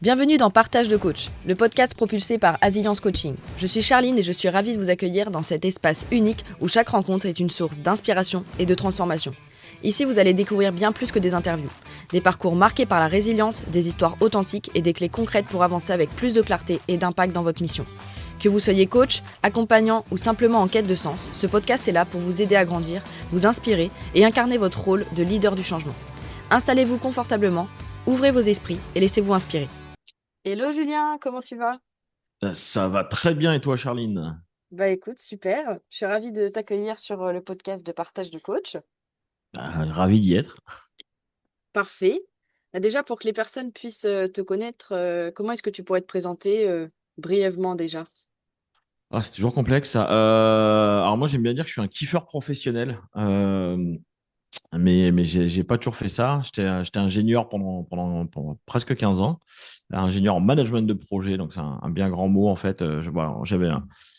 Bienvenue dans Partage de coach, le podcast propulsé par Asilience Coaching. Je suis Charline et je suis ravie de vous accueillir dans cet espace unique où chaque rencontre est une source d'inspiration et de transformation. Ici, vous allez découvrir bien plus que des interviews. Des parcours marqués par la résilience, des histoires authentiques et des clés concrètes pour avancer avec plus de clarté et d'impact dans votre mission. Que vous soyez coach, accompagnant ou simplement en quête de sens, ce podcast est là pour vous aider à grandir, vous inspirer et incarner votre rôle de leader du changement. Installez-vous confortablement, ouvrez vos esprits et laissez-vous inspirer. Hello Julien, comment tu vas? Ça va très bien et toi, Charline? Bah écoute, super. Je suis ravie de t'accueillir sur le podcast de partage de coach. Ravi d'y être. Parfait. Déjà, pour que les personnes puissent te connaître, comment est-ce que tu pourrais te présenter brièvement déjà? Ah, c'est toujours complexe ça. Alors moi, j'aime bien dire que je suis un kiffeur professionnel, mais j'ai pas toujours fait ça. J'étais ingénieur pendant presque 15 ans, ingénieur en management de projet, donc c'est un bien grand mot en fait. Voilà, j'avais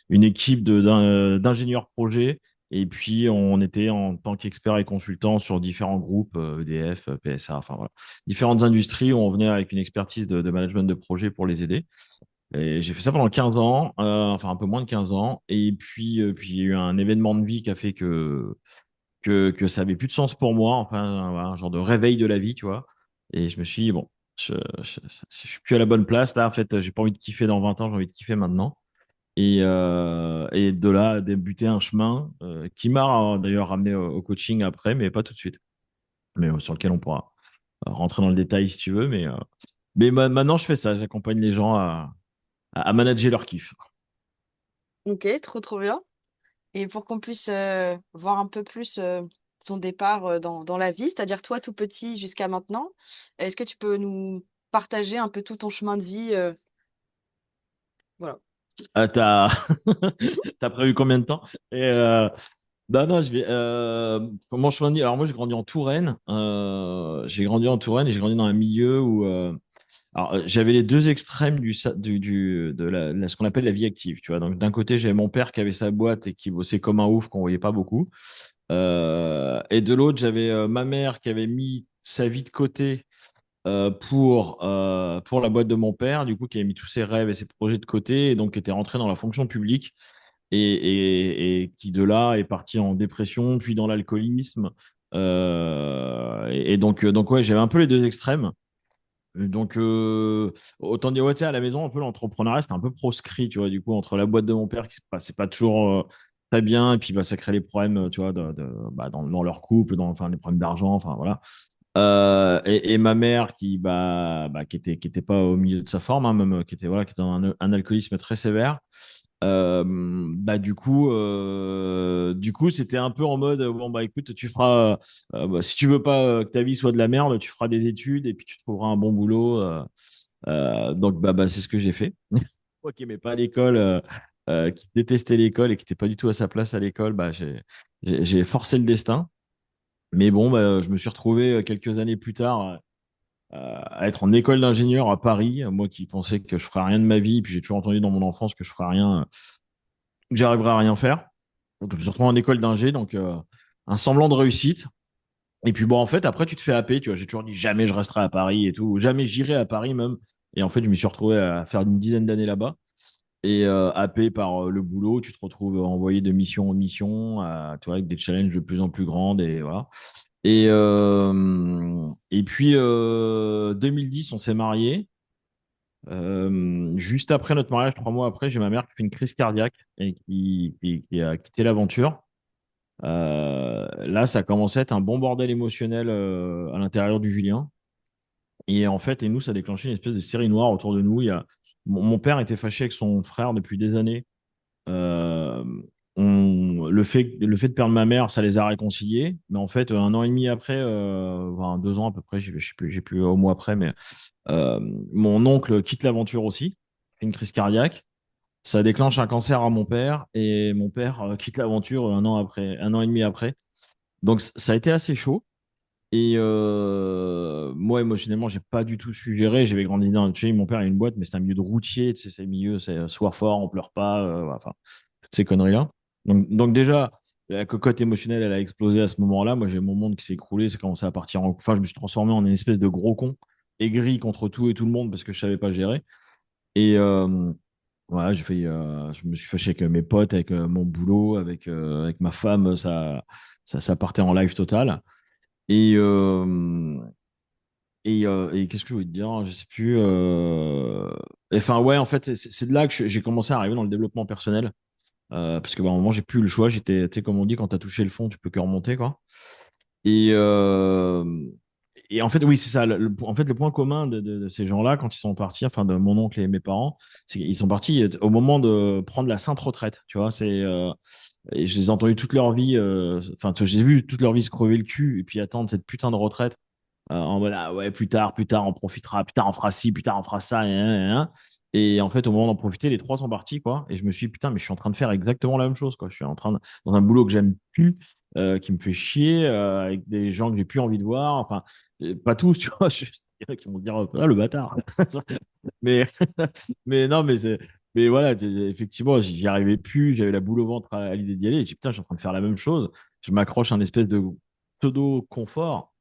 une équipe d'ingénieurs projet. Et puis, on était en tant qu'expert et consultant sur différents groupes, EDF, PSA, enfin voilà, différentes industries où on venait avec une expertise de management de projet pour les aider. Et j'ai fait ça pendant 15 ans, enfin un peu moins de 15 ans. Et puis il y a eu un événement de vie qui a fait que ça avait plus de sens pour moi, enfin voilà, un genre de réveil de la vie, tu vois. Et je me suis dit, bon, je suis plus à la bonne place. Là, en fait, j'ai pas envie de kiffer dans 20 ans, j'ai envie de kiffer maintenant. Et de là, a débuté un chemin qui m'a d'ailleurs ramené au coaching après, mais pas tout de suite. Mais sur lequel on pourra rentrer dans le détail si tu veux. Mais maintenant, je fais ça, j'accompagne les gens à manager leur kiff. Ok, trop trop bien. Et pour qu'on puisse voir un peu plus ton départ dans la vie, c'est-à-dire toi tout petit jusqu'à maintenant, est-ce que tu peux nous partager un peu tout ton chemin de vie voilà. T'as t'as prévu combien de temps? Non, non, comment je peux dire? Alors moi, j'ai grandi en Touraine. J'ai grandi en Touraine et j'ai grandi dans un milieu où j'avais les deux extrêmes de ce qu'on appelle la vie active. Tu vois, donc d'un côté, j'avais mon père qui avait sa boîte et qui bossait comme un ouf qu'on voyait pas beaucoup. Et de l'autre, j'avais ma mère qui avait mis sa vie de côté pour la boîte de mon père, du coup, qui avait mis tous ses rêves et ses projets de côté, et donc qui était rentré dans la fonction publique, et qui de là est parti en dépression, puis dans l'alcoolisme. Donc ouais, j'avais un peu les deux extrêmes. Donc, autant dire, ouais, tu sais, à la maison, un peu l'entrepreneuriat, c'était un peu proscrit, tu vois, du coup, entre la boîte de mon père qui se passait pas toujours très bien, et puis bah, ça crée des problèmes, tu vois, dans leur couple, enfin, des problèmes d'argent, enfin, voilà. Et ma mère qui était pas au milieu de sa forme, hein, même qui était dans un alcoolisme très sévère. Du coup, c'était un peu en mode bon bah écoute, tu feras si tu veux pas que ta vie soit de la merde, tu feras des études et puis tu trouveras un bon boulot. Donc c'est ce que j'ai fait. Moi qui n'aimais pas l'école, qui détestait l'école et qui n'était pas du tout à sa place à l'école, j'ai forcé le destin. Mais bon, je me suis retrouvé quelques années plus tard à être en école d'ingénieur à Paris. Moi qui pensais que je ferais rien de ma vie, puis j'ai toujours entendu dans mon enfance que je ferais rien, que j'arriverais à rien faire. Donc je me suis retrouvé en école d'ingé, donc un semblant de réussite. Et puis bon, en fait, après tu te fais happer, tu vois. J'ai toujours dit jamais je resterai à Paris et tout, jamais j'irai à Paris même. Et en fait, je me suis retrouvé à faire une dizaine d'années là-bas. Et happé par le boulot, tu te retrouves envoyé de mission en mission, tu vois, avec des challenges de plus en plus grandes et voilà. Et puis, 2010, on s'est mariés. Juste après notre mariage, 3 mois après, j'ai ma mère qui fait une crise cardiaque et qui a quitté l'aventure. Là, ça a commencé à être un bon bordel émotionnel à l'intérieur du Julien. Et en fait, nous, ça a déclenché une espèce de série noire autour de nous. Mon père était fâché avec son frère depuis des années. Euh, le fait de perdre ma mère, ça les a réconciliés. Mais en fait, 1 an et demi après, enfin 2 ans à peu près, j'ai plus au mois après, mais euh, mon oncle quitte l'aventure aussi, fait une crise cardiaque. Ça déclenche un cancer à mon père et mon père quitte l'aventure 1 an après, 1 an et demi après. Donc ça a été assez chaud. Et moi, émotionnellement, j'ai pas du tout su gérer. J'avais grandi tu sais, mon père a une boîte, mais c'est un milieu de routier. Tu sais, c'est un milieu, c'est soir fort, on pleure pas. Enfin, toutes ces conneries-là. Donc déjà, la cocotte émotionnelle, elle a explosé à ce moment-là. Moi, j'ai mon monde qui s'est écroulé. Ça commencé à partir en. Enfin, je me suis transformé en une espèce de gros con. aigri contre tout et tout le monde parce que je savais pas gérer. Et voilà, je me suis fâché avec mes potes, avec mon boulot, avec ma femme. Ça partait en live total. Et, et qu'est-ce que je voulais te dire? Je sais plus. Enfin, ouais, en fait, c'est de là que j'ai commencé à arriver dans le développement personnel. Parce que, bah, à un moment, j'ai plus eu le choix. J'étais, tu sais, comme on dit, quand tu as touché le fond, tu peux que remonter, quoi. Et, euh, et en fait, oui, c'est ça. En fait, le point commun de ces gens-là, quand ils sont partis, enfin, de mon oncle et mes parents, c'est qu'ils sont partis au moment de prendre la sainte retraite. Tu vois, et je les ai entendus toute leur vie. Enfin, tu vois, j'ai vu toute leur vie se crever le cul et puis attendre cette putain de retraite en mode ah ouais, plus tard, on profitera, plus tard, on fera ci, plus tard, on fera ça. Et en fait, au moment d'en profiter, les trois sont partis, quoi. Et je me suis dit, putain, mais je suis en train de faire exactement la même chose, quoi. Je suis en train dans un boulot que j'aime plus, qui me fait chier, avec des gens que j'ai plus envie de voir. Enfin, pas tous, tu vois. Il y en a qui vont dire, ah, le bâtard. Mais, mais non, mais voilà, effectivement, j'y arrivais plus. J'avais la boule au ventre à l'idée d'y aller. Et je dis, putain, je suis en train de faire la même chose. Je m'accroche à un espèce de pseudo-confort.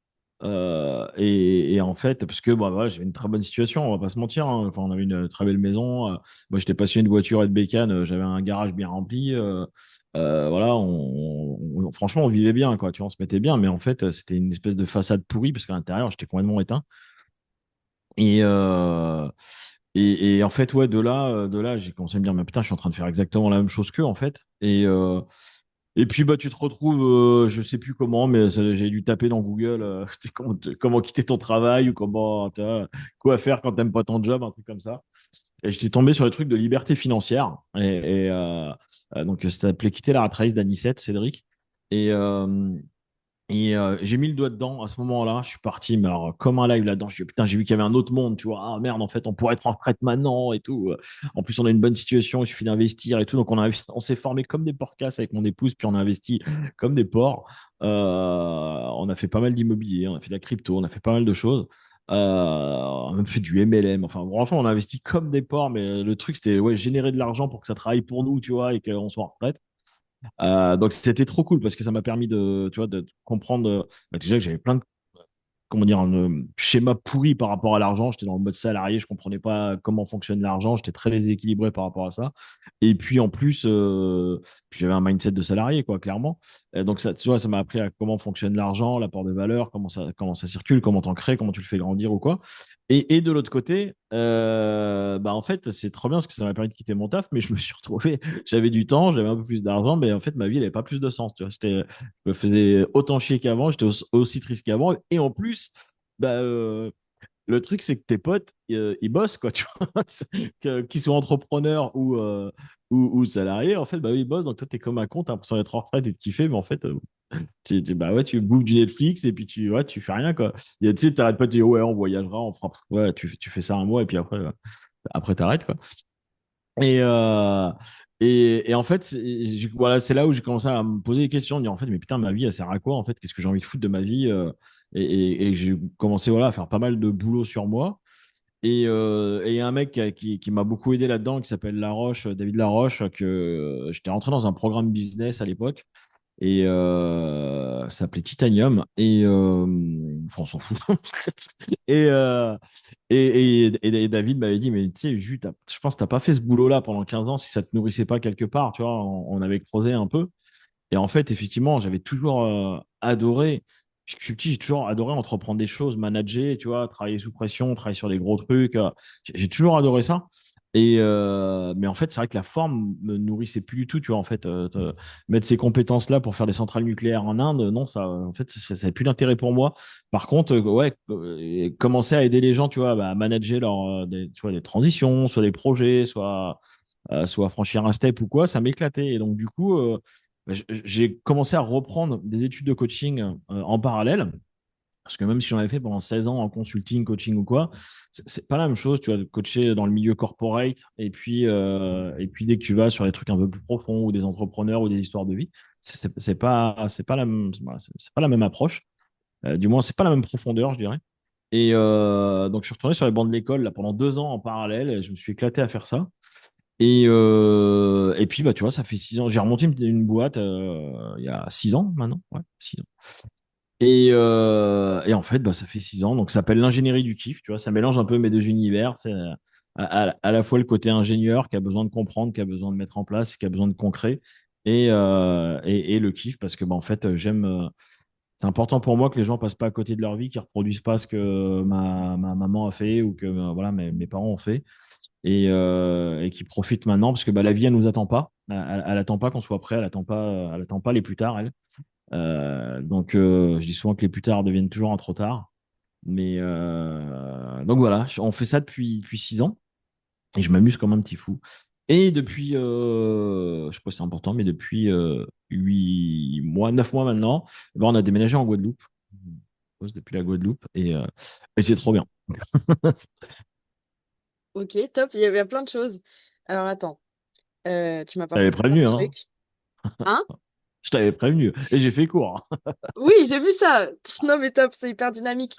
Et en fait, parce que bah, voilà, j'avais une très bonne situation, on va pas se mentir, hein. Enfin, on avait une très belle maison. Moi, j'étais passionné de voiture et de bécane. J'avais un garage bien rempli. Voilà, franchement, on vivait bien, quoi. Tu vois, on se mettait bien, mais en fait, c'était une espèce de façade pourrie parce qu'à l'intérieur, j'étais complètement éteint. Et, euh, et en fait, ouais, de là, j'ai commencé à me dire, mais putain, je suis en train de faire exactement la même chose qu'eux, en fait. Et puis, bah, tu te retrouves, je sais plus comment, mais j'ai dû taper dans Google, comment quitter ton travail ou comment, quoi faire quand t'aimes pas ton job, un truc comme ça. Et j'étais tombé sur les trucs de liberté financière. Donc, ça s'appelait Quitter la rat race d'Anicette, Cédric. Et, j'ai mis le doigt dedans à ce moment-là. Je suis parti, mais alors, comme un live là-dedans. Je dis, putain, j'ai vu qu'il y avait un autre monde, tu vois. Ah merde, en fait, on pourrait être en retraite maintenant et tout. En plus, on a une bonne situation, il suffit d'investir et tout. Donc, on s'est formé comme des porcasses avec mon épouse, puis on a investi comme des porcs. On a fait pas mal d'immobilier, on a fait de la crypto, on a fait pas mal de choses. On a même fait du MLM. Enfin, franchement, on a investi comme des porcs, mais le truc, c'était ouais, générer de l'argent pour que ça travaille pour nous, tu vois, et qu'on soit en retraite. Donc c'était trop cool parce que ça m'a permis de, tu vois, de comprendre bah, déjà que j'avais plein de comment dire, un schéma pourri par rapport à l'argent. J'étais dans le mode salarié, je comprenais pas comment fonctionne l'argent, j'étais très déséquilibré par rapport à ça. Et puis en plus, puis j'avais un mindset de salarié, quoi, clairement. Donc ça, tu vois, ça m'a appris à comment fonctionne l'argent, l'apport de valeur, comment ça circule, comment t'en crées, comment tu le fais grandir ou quoi. Et de l'autre côté, bah en fait, c'est trop bien parce que ça m'a permis de quitter mon taf, mais je me suis retrouvé, j'avais du temps, j'avais un peu plus d'argent, mais en fait, ma vie, elle n'avait pas plus de sens. Tu vois, je me faisais autant chier qu'avant, j'étais aussi triste qu'avant. Et en plus, bah, le truc, c'est que tes potes, ils bossent, quoi, tu vois. Qu'ils soient entrepreneurs ou salariés, en fait, bah, oui, ils bossent. Donc, toi, t'es comme un con, t'as l'impression d'être en retraite et de kiffer, mais en fait, bah, ouais, tu bouffes du Netflix et puis ouais, tu fais rien, quoi. Tu sais, t'arrêtes pas de dire, ouais, on voyagera, on fera. Ouais, tu fais ça un mois et puis après t'arrêtes, quoi. Et, euh, et en fait, voilà, c'est là où j'ai commencé à me poser des questions, de dire en fait, mais putain, ma vie, elle sert à quoi en fait? Qu'est-ce que j'ai envie de foutre de ma vie? Et j'ai commencé voilà, à faire pas mal de boulot sur moi. Et il y a un mec qui m'a beaucoup aidé là-dedans, qui s'appelle Laroche, David Laroche, que j'étais rentré dans un programme business à l'époque. Et ça s'appelait Titanium. Enfin, on s'en fout. Et, euh, et David m'avait dit, mais tu sais, je pense que tu n'as pas fait ce boulot-là pendant 15 ans si ça ne te nourrissait pas quelque part. Tu vois, on avait creusé un peu. Et en fait, effectivement, j'avais toujours adoré. Depuis que je suis petit, j'ai toujours adoré entreprendre des choses, manager, tu vois, travailler sous pression, travailler sur des gros trucs. J'ai toujours adoré ça. Mais en fait, c'est vrai que la forme me nourrissait plus du tout, tu vois. En fait, mettre ces compétences-là pour faire des centrales nucléaires en Inde, non, en fait, ça n'avait plus d'intérêt pour moi. Par contre, ouais, commencer à aider les gens, tu vois, bah, à manager tu vois, des transitions, soit des projets, soit franchir un step ou quoi, ça m'éclatait. Et donc, du coup, bah, j'ai commencé à reprendre des études de coaching en parallèle. Parce que même si j'en avais fait pendant 16 ans en consulting, coaching ou quoi, c'est pas la même chose, tu vois, de coacher dans le milieu corporate et puis dès que tu vas sur des trucs un peu plus profonds ou des entrepreneurs ou des histoires de vie, c'est pas la même, c'est pas la même approche. Du moins, c'est pas la même profondeur, je dirais. Et donc, je suis retourné sur les bancs de l'école là, pendant 2 ans en parallèle et je me suis éclaté à faire ça. Et puis, bah, tu vois, ça fait 6 ans. J'ai remonté une boîte il y a 6 ans maintenant. Ouais, 6 ans. Et en fait, bah, ça fait 6 ans. Donc, ça s'appelle l'ingénierie du kiff. Tu vois, ça mélange un peu mes deux univers. C'est à la fois le côté ingénieur qui a besoin de comprendre, qui a besoin de mettre en place, qui a besoin de concret, et le kiff parce que, bah, en fait, j'aime. C'est important pour moi que les gens passent pas à côté de leur vie, qu'ils reproduisent pas ce que ma maman a fait ou que voilà, mes parents ont fait et qui profitent maintenant parce que bah, la vie, elle nous attend pas. Elle attend pas qu'on soit prêt. Elle attend pas les plus tard, elle. Donc, je dis souvent que les plus tard deviennent toujours un trop tard. Donc voilà, on fait ça depuis 6 ans et je m'amuse comme un petit fou. Et depuis, je sais pas si c'est important, mais depuis 8 mois, 9 mois maintenant, eh ben, on a déménagé en Guadeloupe. On bosse depuis la Guadeloupe et c'est trop bien. Ok, top, il y a plein de choses. Alors attends, tu m'as Je t'avais parlé de plein de prévenu, hein. trucs. Hein? Je t'avais prévenu. Et j'ai fait court. Oui, j'ai vu ça. Non, mais top, c'est hyper dynamique.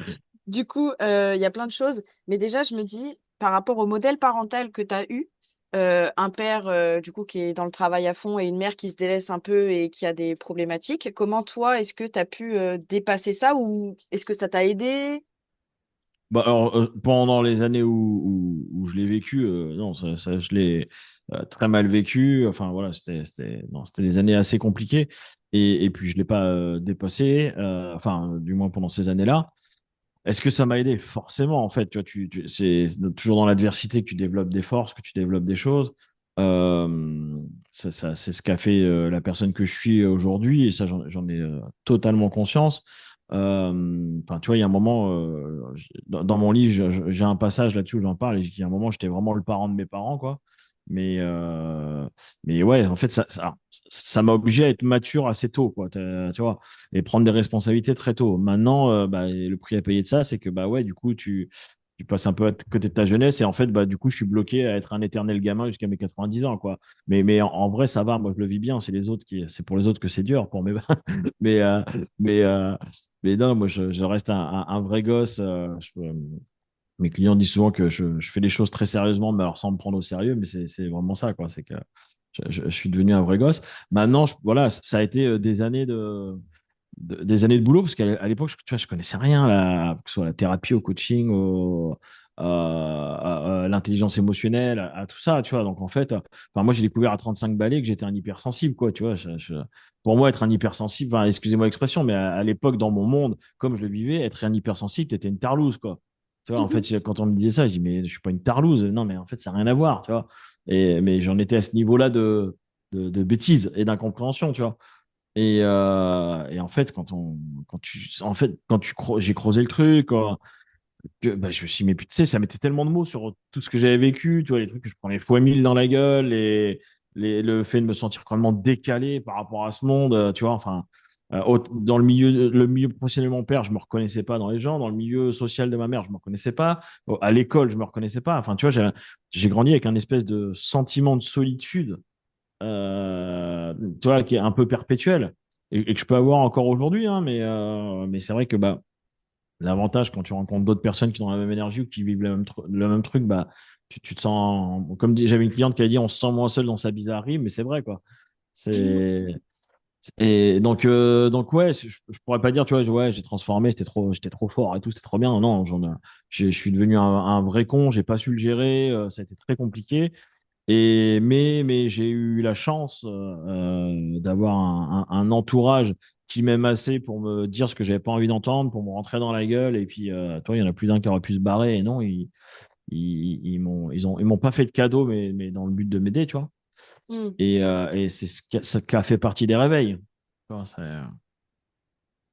Du coup, il y a plein de choses. Mais déjà, je me dis, par rapport au modèle parental que tu as eu, un père du coup qui est dans le travail à fond et une mère qui se délaisse un peu et qui a des problématiques, comment toi, est-ce que tu as pu dépasser ça ou est-ce que ça t'a aidé? Bah, alors, pendant les années où je l'ai vécu, non, je l'ai très mal vécu. Enfin, voilà, non, c'était des années assez compliquées. Et puis, je ne l'ai pas dépassé, enfin, du moins pendant ces années-là. Est-ce que ça m'a aidé? Forcément, en fait, tu vois, c'est toujours dans l'adversité que tu développes des forces, que tu développes des choses. Euh, c'est ce qu'a fait la personne que je suis aujourd'hui, et ça, j'en ai totalement conscience. Enfin, tu vois, il y a un moment, dans mon livre, j'ai un passage là-dessus où j'en parle, et il y a un moment, j'étais vraiment le parent de mes parents, quoi. Mais, euh, mais ouais, en fait, ça m'a obligé à être mature assez tôt, quoi. Tu vois, et prendre des responsabilités très tôt. Maintenant, bah, le prix à payer de ça, c'est que bah ouais, du coup, tu passes un peu à côté de ta jeunesse et en fait, bah, du coup, je suis bloqué à être un éternel gamin jusqu'à mes 90 ans, quoi. Mais en vrai, ça va, moi, je le vis bien. C'est pour les autres que c'est dur, pour mes, mais, euh, mais, euh, mais non, moi, je reste un vrai gosse. Mes clients disent souvent que je fais les choses très sérieusement, mais alors sans me prendre au sérieux, mais c'est vraiment ça, quoi. C'est que je suis devenu un vrai gosse. Maintenant, voilà, ça a été des années de boulot, parce qu'à l'époque, tu vois, je connaissais rien, que ce soit la thérapie, au coaching, à l'intelligence émotionnelle, à tout ça, tu vois. Donc, en fait, enfin, moi, j'ai découvert à 35 balais que j'étais un hypersensible, quoi, tu vois. Pour moi, être un hypersensible, enfin, excusez-moi l'expression, mais à l'époque, dans mon monde, comme je le vivais, être un hypersensible, t'étais une tarlouse, quoi. Tu vois, en fait, quand on me disait ça, je dis, mais je suis pas une tarlouse. Non, mais en fait, ça n'a rien à voir, tu vois. Mais j'en étais à ce niveau-là de bêtises et d'incompréhension, tu vois. Et en fait, j'ai creusé le truc, quoi, bah, je me suis dit, mais tu sais, ça mettait tellement de mots sur tout ce que j'avais vécu, tu vois, les trucs que je prenais fois mille dans la gueule, le fait de me sentir complètement décalé par rapport à ce monde, tu vois, enfin, dans le milieu professionnel de mon père, je me reconnaissais pas dans les gens, dans le milieu social de ma mère, je me reconnaissais pas, à l'école, je me reconnaissais pas, enfin, tu vois, j'ai grandi avec un espèce de sentiment de solitude, tu vois, qui est un peu perpétuel et que je peux avoir encore aujourd'hui, hein, mais c'est vrai que bah, l'avantage quand tu rencontres d'autres personnes qui ont la même énergie ou qui vivent le même truc, bah, tu te sens, j'avais une cliente qui a dit, on se sent moins seul dans sa bizarrerie, mais c'est vrai, quoi. C'est, et donc ouais, je pourrais pas dire, tu vois, ouais, j'ai transformé, j'étais trop fort et tout, c'était trop bien. Non, je suis devenu un vrai con, j'ai pas su le gérer, ça a été très compliqué. Mais j'ai eu la chance d'avoir un entourage qui m'aime assez pour me dire ce que j'avais pas envie d'entendre, pour me rentrer dans la gueule. Et puis, toi, il y en a plus d'un qui aurait pu se barrer. Et non, ils m'ont pas fait de cadeau, mais dans le but de m'aider, tu vois. Mhm. Et c'est ce qui a fait partie des réveils. Tu vois,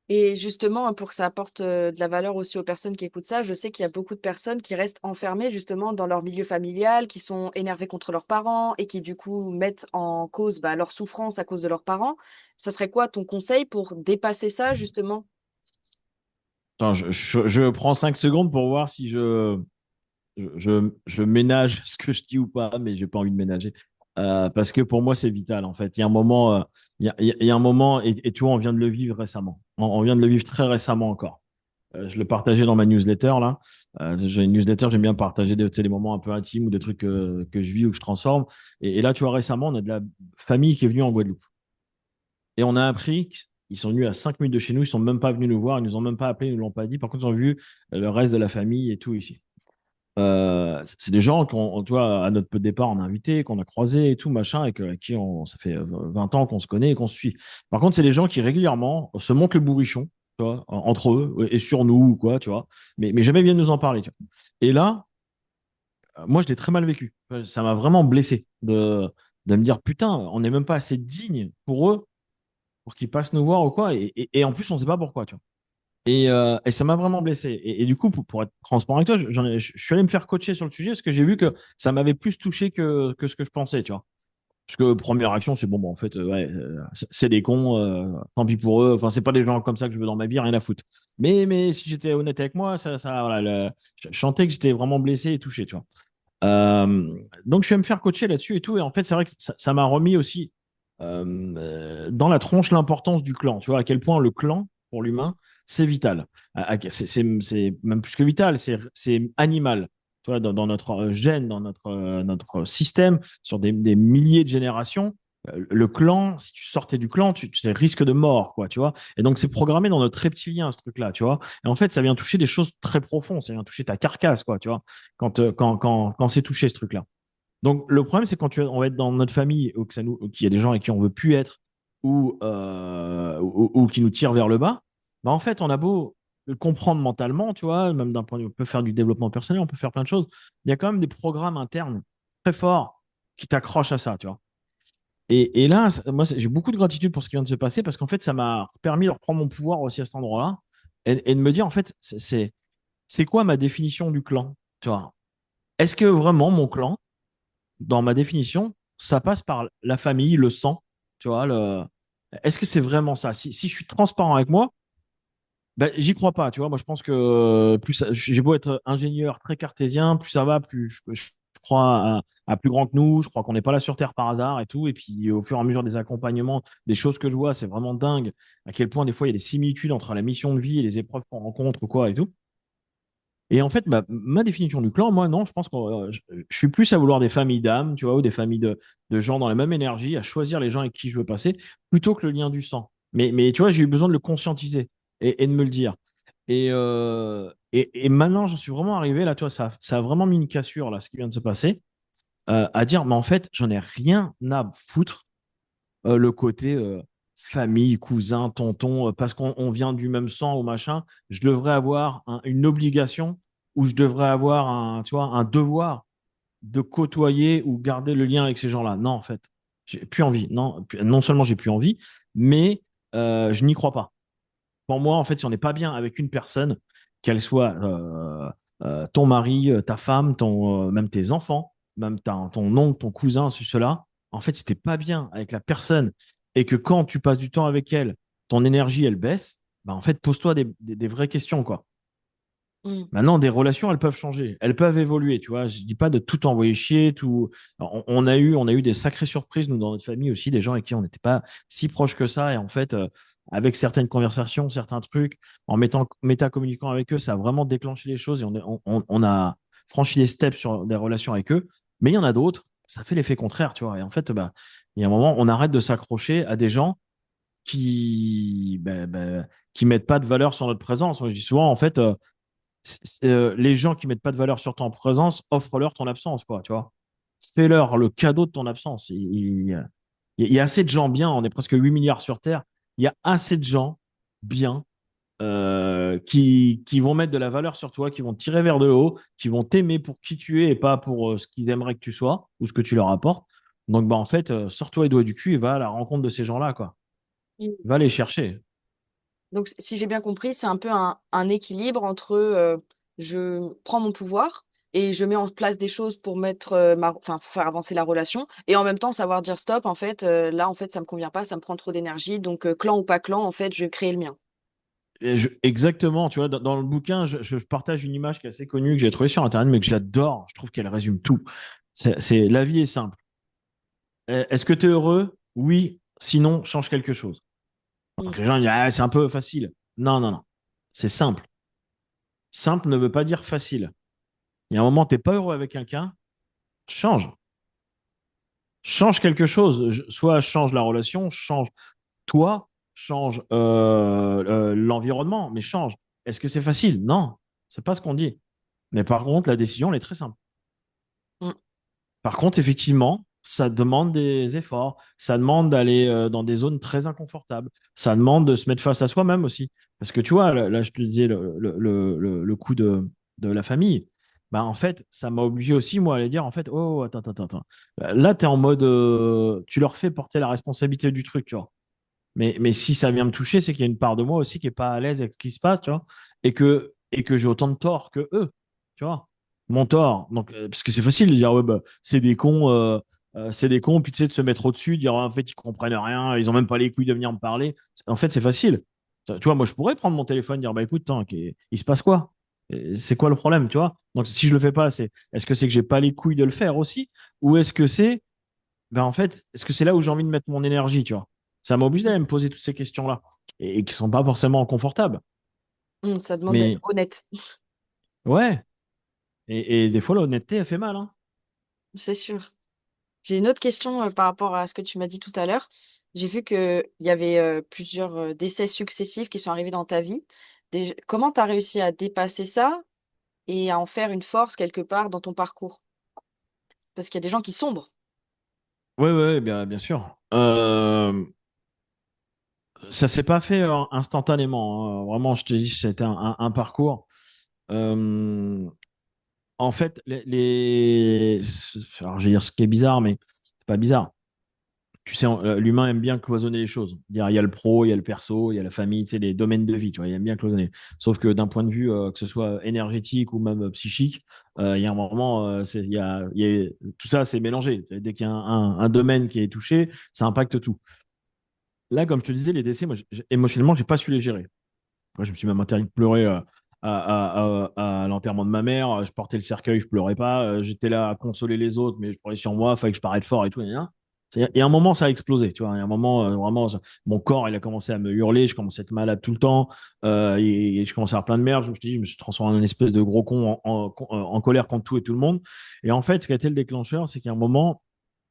Et justement, pour que ça apporte de la valeur aussi aux personnes qui écoutent ça, je sais qu'il y a beaucoup de personnes qui restent enfermées justement dans leur milieu familial, qui sont énervées contre leurs parents et qui du coup mettent en cause bah, leur souffrance à cause de leurs parents. Ça serait quoi ton conseil pour dépasser ça justement? Attends, je prends 5 secondes pour voir si je ménage ce que je dis ou pas, mais j'ai pas envie de ménager. Parce que pour moi, c'est vital, en fait. Il y a un moment, il y a un moment et tu vois, on vient de le vivre récemment. On vient de le vivre très récemment encore. Je le partageais dans ma newsletter, là. J'ai une newsletter, j'aime bien partager tu sais, des moments un peu intimes ou des trucs que je vis ou que je transforme. Et là, tu vois, récemment, on a de la famille qui est venue en Guadeloupe. Et on a appris Ils sont venus à 5 minutes de chez nous, ils sont même pas venus nous voir, ils nous ont même pas appelé, ils nous l'ont pas dit. Par contre, ils ont vu le reste de la famille et tout ici. C'est des gens qu'on, tu vois, à notre départ, on a invité, qu'on a croisé et tout, machin, avec qui ça fait 20 ans qu'on se connaît et qu'on se suit. Par contre, c'est des gens qui régulièrement se montrent le bourrichon, tu vois, entre eux et sur nous, quoi, tu vois, mais jamais viennent nous en parler, tu vois. Et là, moi, je l'ai très mal vécu. Ça m'a vraiment blessé de me dire, putain, on n'est même pas assez digne pour eux, pour qu'ils passent nous voir ou quoi. Et en plus, on ne sait pas pourquoi, tu vois. Et ça m'a vraiment blessé. Et du coup, pour être transparent avec toi, je suis allé me faire coacher sur le sujet parce que j'ai vu que ça m'avait plus touché que ce que je pensais, tu vois. Parce que première action, c'est bon, en fait, ouais, c'est des cons, tant pis pour eux. Enfin, c'est pas des gens comme ça que je veux dans ma vie, rien à foutre. Mais si j'étais honnête avec moi, voilà, je sentais que j'étais vraiment blessé et touché, tu vois. Donc, je suis allé me faire coacher là-dessus et tout. Et en fait, c'est vrai que ça m'a remis aussi dans la tronche l'importance du clan. Tu vois, à quel point le clan, pour l'humain, c'est vital. C'est même plus que vital, c'est animal. Tu vois, dans notre gène, dans notre système, sur des milliers de générations, le clan, si tu sortais du clan, c'est risque de mort, quoi, tu vois. Et donc, c'est programmé dans notre reptilien, ce truc-là, tu vois. Et en fait, ça vient toucher des choses très profondes. Ça vient toucher ta carcasse, quoi, tu vois, quand c'est touché, ce truc-là. Donc, le problème, c'est quand on va être dans notre famille ou ou qu'il y a des gens avec qui on veut plus être ou qui nous tirent vers le bas, bah, en fait, on a beau le comprendre mentalement, tu vois, même d'un point de vue, on peut faire du développement personnel, on peut faire plein de choses. Il y a quand même des programmes internes très forts qui t'accrochent à ça, tu vois. Et là, moi, j'ai beaucoup de gratitude pour ce qui vient de se passer parce qu'en fait, ça m'a permis de reprendre mon pouvoir aussi à cet endroit-là et de me dire, en fait, c'est quoi ma définition du clan, tu vois? Est-ce que vraiment mon clan, dans ma définition, ça passe par la famille, le sang, tu vois, est-ce que c'est vraiment ça? Si je suis transparent avec moi, ben, j'y crois pas, tu vois. Moi, je pense que j'ai beau être ingénieur très cartésien, plus ça va, plus je crois à plus grand que nous. Je crois qu'on n'est pas là sur Terre par hasard et tout. Et puis, au fur et à mesure des accompagnements, des choses que je vois, c'est vraiment dingue à quel point des fois il y a des similitudes entre la mission de vie et les épreuves qu'on rencontre, quoi, et tout. Et en fait, ma définition du clan, moi, non, je pense que je suis plus à vouloir des familles d'âmes, tu vois, ou des familles de gens dans la même énergie, à choisir les gens avec qui je veux passer, plutôt que le lien du sang. Mais tu vois, j'ai eu besoin de le conscientiser et de me le dire. Et maintenant, j'en suis vraiment arrivé, là, toi, ça a vraiment mis une cassure, là, ce qui vient de se passer, à dire, mais en fait, j'en ai rien à foutre le côté famille, cousin, tonton, parce qu'on vient du même sang ou machin, je devrais avoir une obligation ou je devrais avoir tu vois, un devoir de côtoyer ou garder le lien avec ces gens-là. Non, en fait, j'ai plus envie. Non, non seulement j'ai plus envie, mais je n'y crois pas. Pour moi, en fait, si on n'est pas bien avec une personne, qu'elle soit ton mari, ta femme, même tes enfants, même ton oncle, ton cousin, cela, en fait, si t'es pas bien avec la personne et que quand tu passes du temps avec elle, ton énergie, elle baisse, bah, en fait, pose-toi des vraies questions, quoi. Mm. Maintenant, des relations, elles peuvent changer, elles peuvent évoluer, tu vois. Je dis pas de tout envoyer chier, tout. On a eu des sacrées surprises, nous, dans notre famille aussi, des gens avec qui on n'était pas si proches que ça. Et en fait, avec certaines conversations, certains trucs, en méta-communiquant avec eux, ça a vraiment déclenché les choses et on a franchi des steps sur des relations avec eux. Mais il y en a d'autres, ça fait l'effet contraire, tu vois. Et en fait, bah, il y a un moment, on arrête de s'accrocher à des gens qui mettent pas de valeur sur notre présence. Moi, je dis souvent, en fait, les gens qui mettent pas de valeur sur ton présence, offre-leur ton absence, quoi, tu vois. Fais-leur le cadeau de ton absence. Il y a assez de gens bien, on est presque 8 milliards sur Terre, il y a assez de gens bien qui vont mettre de la valeur sur toi, qui vont te tirer vers le haut, qui vont t'aimer pour qui tu es et pas pour ce qu'ils aimeraient que tu sois ou ce que tu leur apportes. Donc, bah, en fait, sors-toi les doigts du cul et va à la rencontre de ces gens-là, quoi. Mm. Va les chercher. Donc, si j'ai bien compris, c'est un peu un équilibre entre je prends mon pouvoir et je mets en place des choses pour mettre enfin, pour faire avancer la relation et en même temps savoir dire stop, en fait, là, en fait, ça me convient pas, ça me prend trop d'énergie. Donc, clan ou pas clan, en fait, je crée le mien. Exactement, tu vois, dans le bouquin, je partage une image qui est assez connue, que j'ai trouvée sur Internet, mais que j'adore. Je trouve qu'elle résume tout. La vie est simple. Est-ce que tu es heureux? Oui. Sinon, change quelque chose. Mm. Donc les gens disent, ah, c'est un peu facile. Non, non, non. C'est simple. Simple ne veut pas dire facile. Il y a un moment, tu n'es pas heureux avec quelqu'un, change. Change quelque chose. Soit change la relation, change toi, change l'environnement, mais change. Est-ce que c'est facile? Non, c'est pas ce qu'on dit. Mais par contre, la décision, elle est très simple. Mm. Par contre, effectivement, ça demande des efforts, ça demande d'aller dans des zones très inconfortables, ça demande de se mettre face à soi-même aussi. Parce que tu vois, là, je te disais le coup de la famille. Bah, en fait, ça m'a obligé aussi, moi, à aller dire, en fait, oh, attends, attends, attends. Là, tu es en mode, tu leur fais porter la responsabilité du truc, tu vois. Mais si ça vient me toucher, c'est qu'il y a une part de moi aussi qui est pas à l'aise avec ce qui se passe, tu vois, et que j'ai autant de tort que eux, tu vois. Mon tort. Donc, parce que c'est facile de dire, ouais, bah, c'est des cons, puis tu sais, de se mettre au-dessus, de dire, en fait, ils comprennent rien, ils ont même pas les couilles de venir me parler. En fait, c'est facile. Tu vois, moi, je pourrais prendre mon téléphone et dire, bah écoute, attends, il se passe quoi? C'est quoi le problème, tu vois? Donc, si je le fais pas, est-ce que c'est que j'ai pas les couilles de le faire aussi? Ou est-ce que ben en fait, est-ce que c'est là où j'ai envie de mettre mon énergie, tu vois? Ça m'oblige d'aller me poser toutes ces questions-là et qui sont pas forcément confortables. Ça demande d'être Mais honnête, ouais, et des fois, l'honnêteté, elle fait mal, hein. c'est sûr. J'ai une autre question par rapport à ce que tu m'as dit tout à l'heure. J'ai vu qu'il y avait plusieurs décès successifs qui sont arrivés dans ta vie. Comment tu as réussi à dépasser ça et à en faire une force quelque part dans ton parcours? Parce qu'il y a des gens qui sombrent. Ouais, ouais, bien sûr. Ça s'est pas fait instantanément, hein. Vraiment, je te dis, c'était un parcours. Euh, En fait, alors, je vais dire ce qui est bizarre, mais c'est pas bizarre. Tu sais, l'humain aime bien cloisonner les choses. Il y a le pro, il y a le perso, il y a la famille, tu sais, les domaines de vie, tu vois, il aime bien cloisonner. Sauf que d'un point de vue, que ce soit énergétique ou même psychique, il y a un moment, tout ça, c'est mélangé. Dès qu'il y a un domaine qui est touché, ça impacte tout. Là, comme je te disais, les décès, moi, émotionnellement, j'ai pas su les gérer. Moi, je me suis même interdit de pleurer à l'enterrement de ma mère. Je portais le cercueil, je pleurais pas. J'étais là à consoler les autres, mais je pleurais sur moi. Il fallait que je paraisse fort et tout. Et à un moment, ça a explosé. Tu vois, il y a un moment, vraiment, mon corps, il a commencé à me hurler. Je commençais à être malade tout le temps. Et je commençais à avoir plein de merde. Je me suis dit, je me suis transformé en une espèce de gros con en colère contre tout et tout le monde. Et en fait, ce qui a été le déclencheur, c'est qu'à un moment,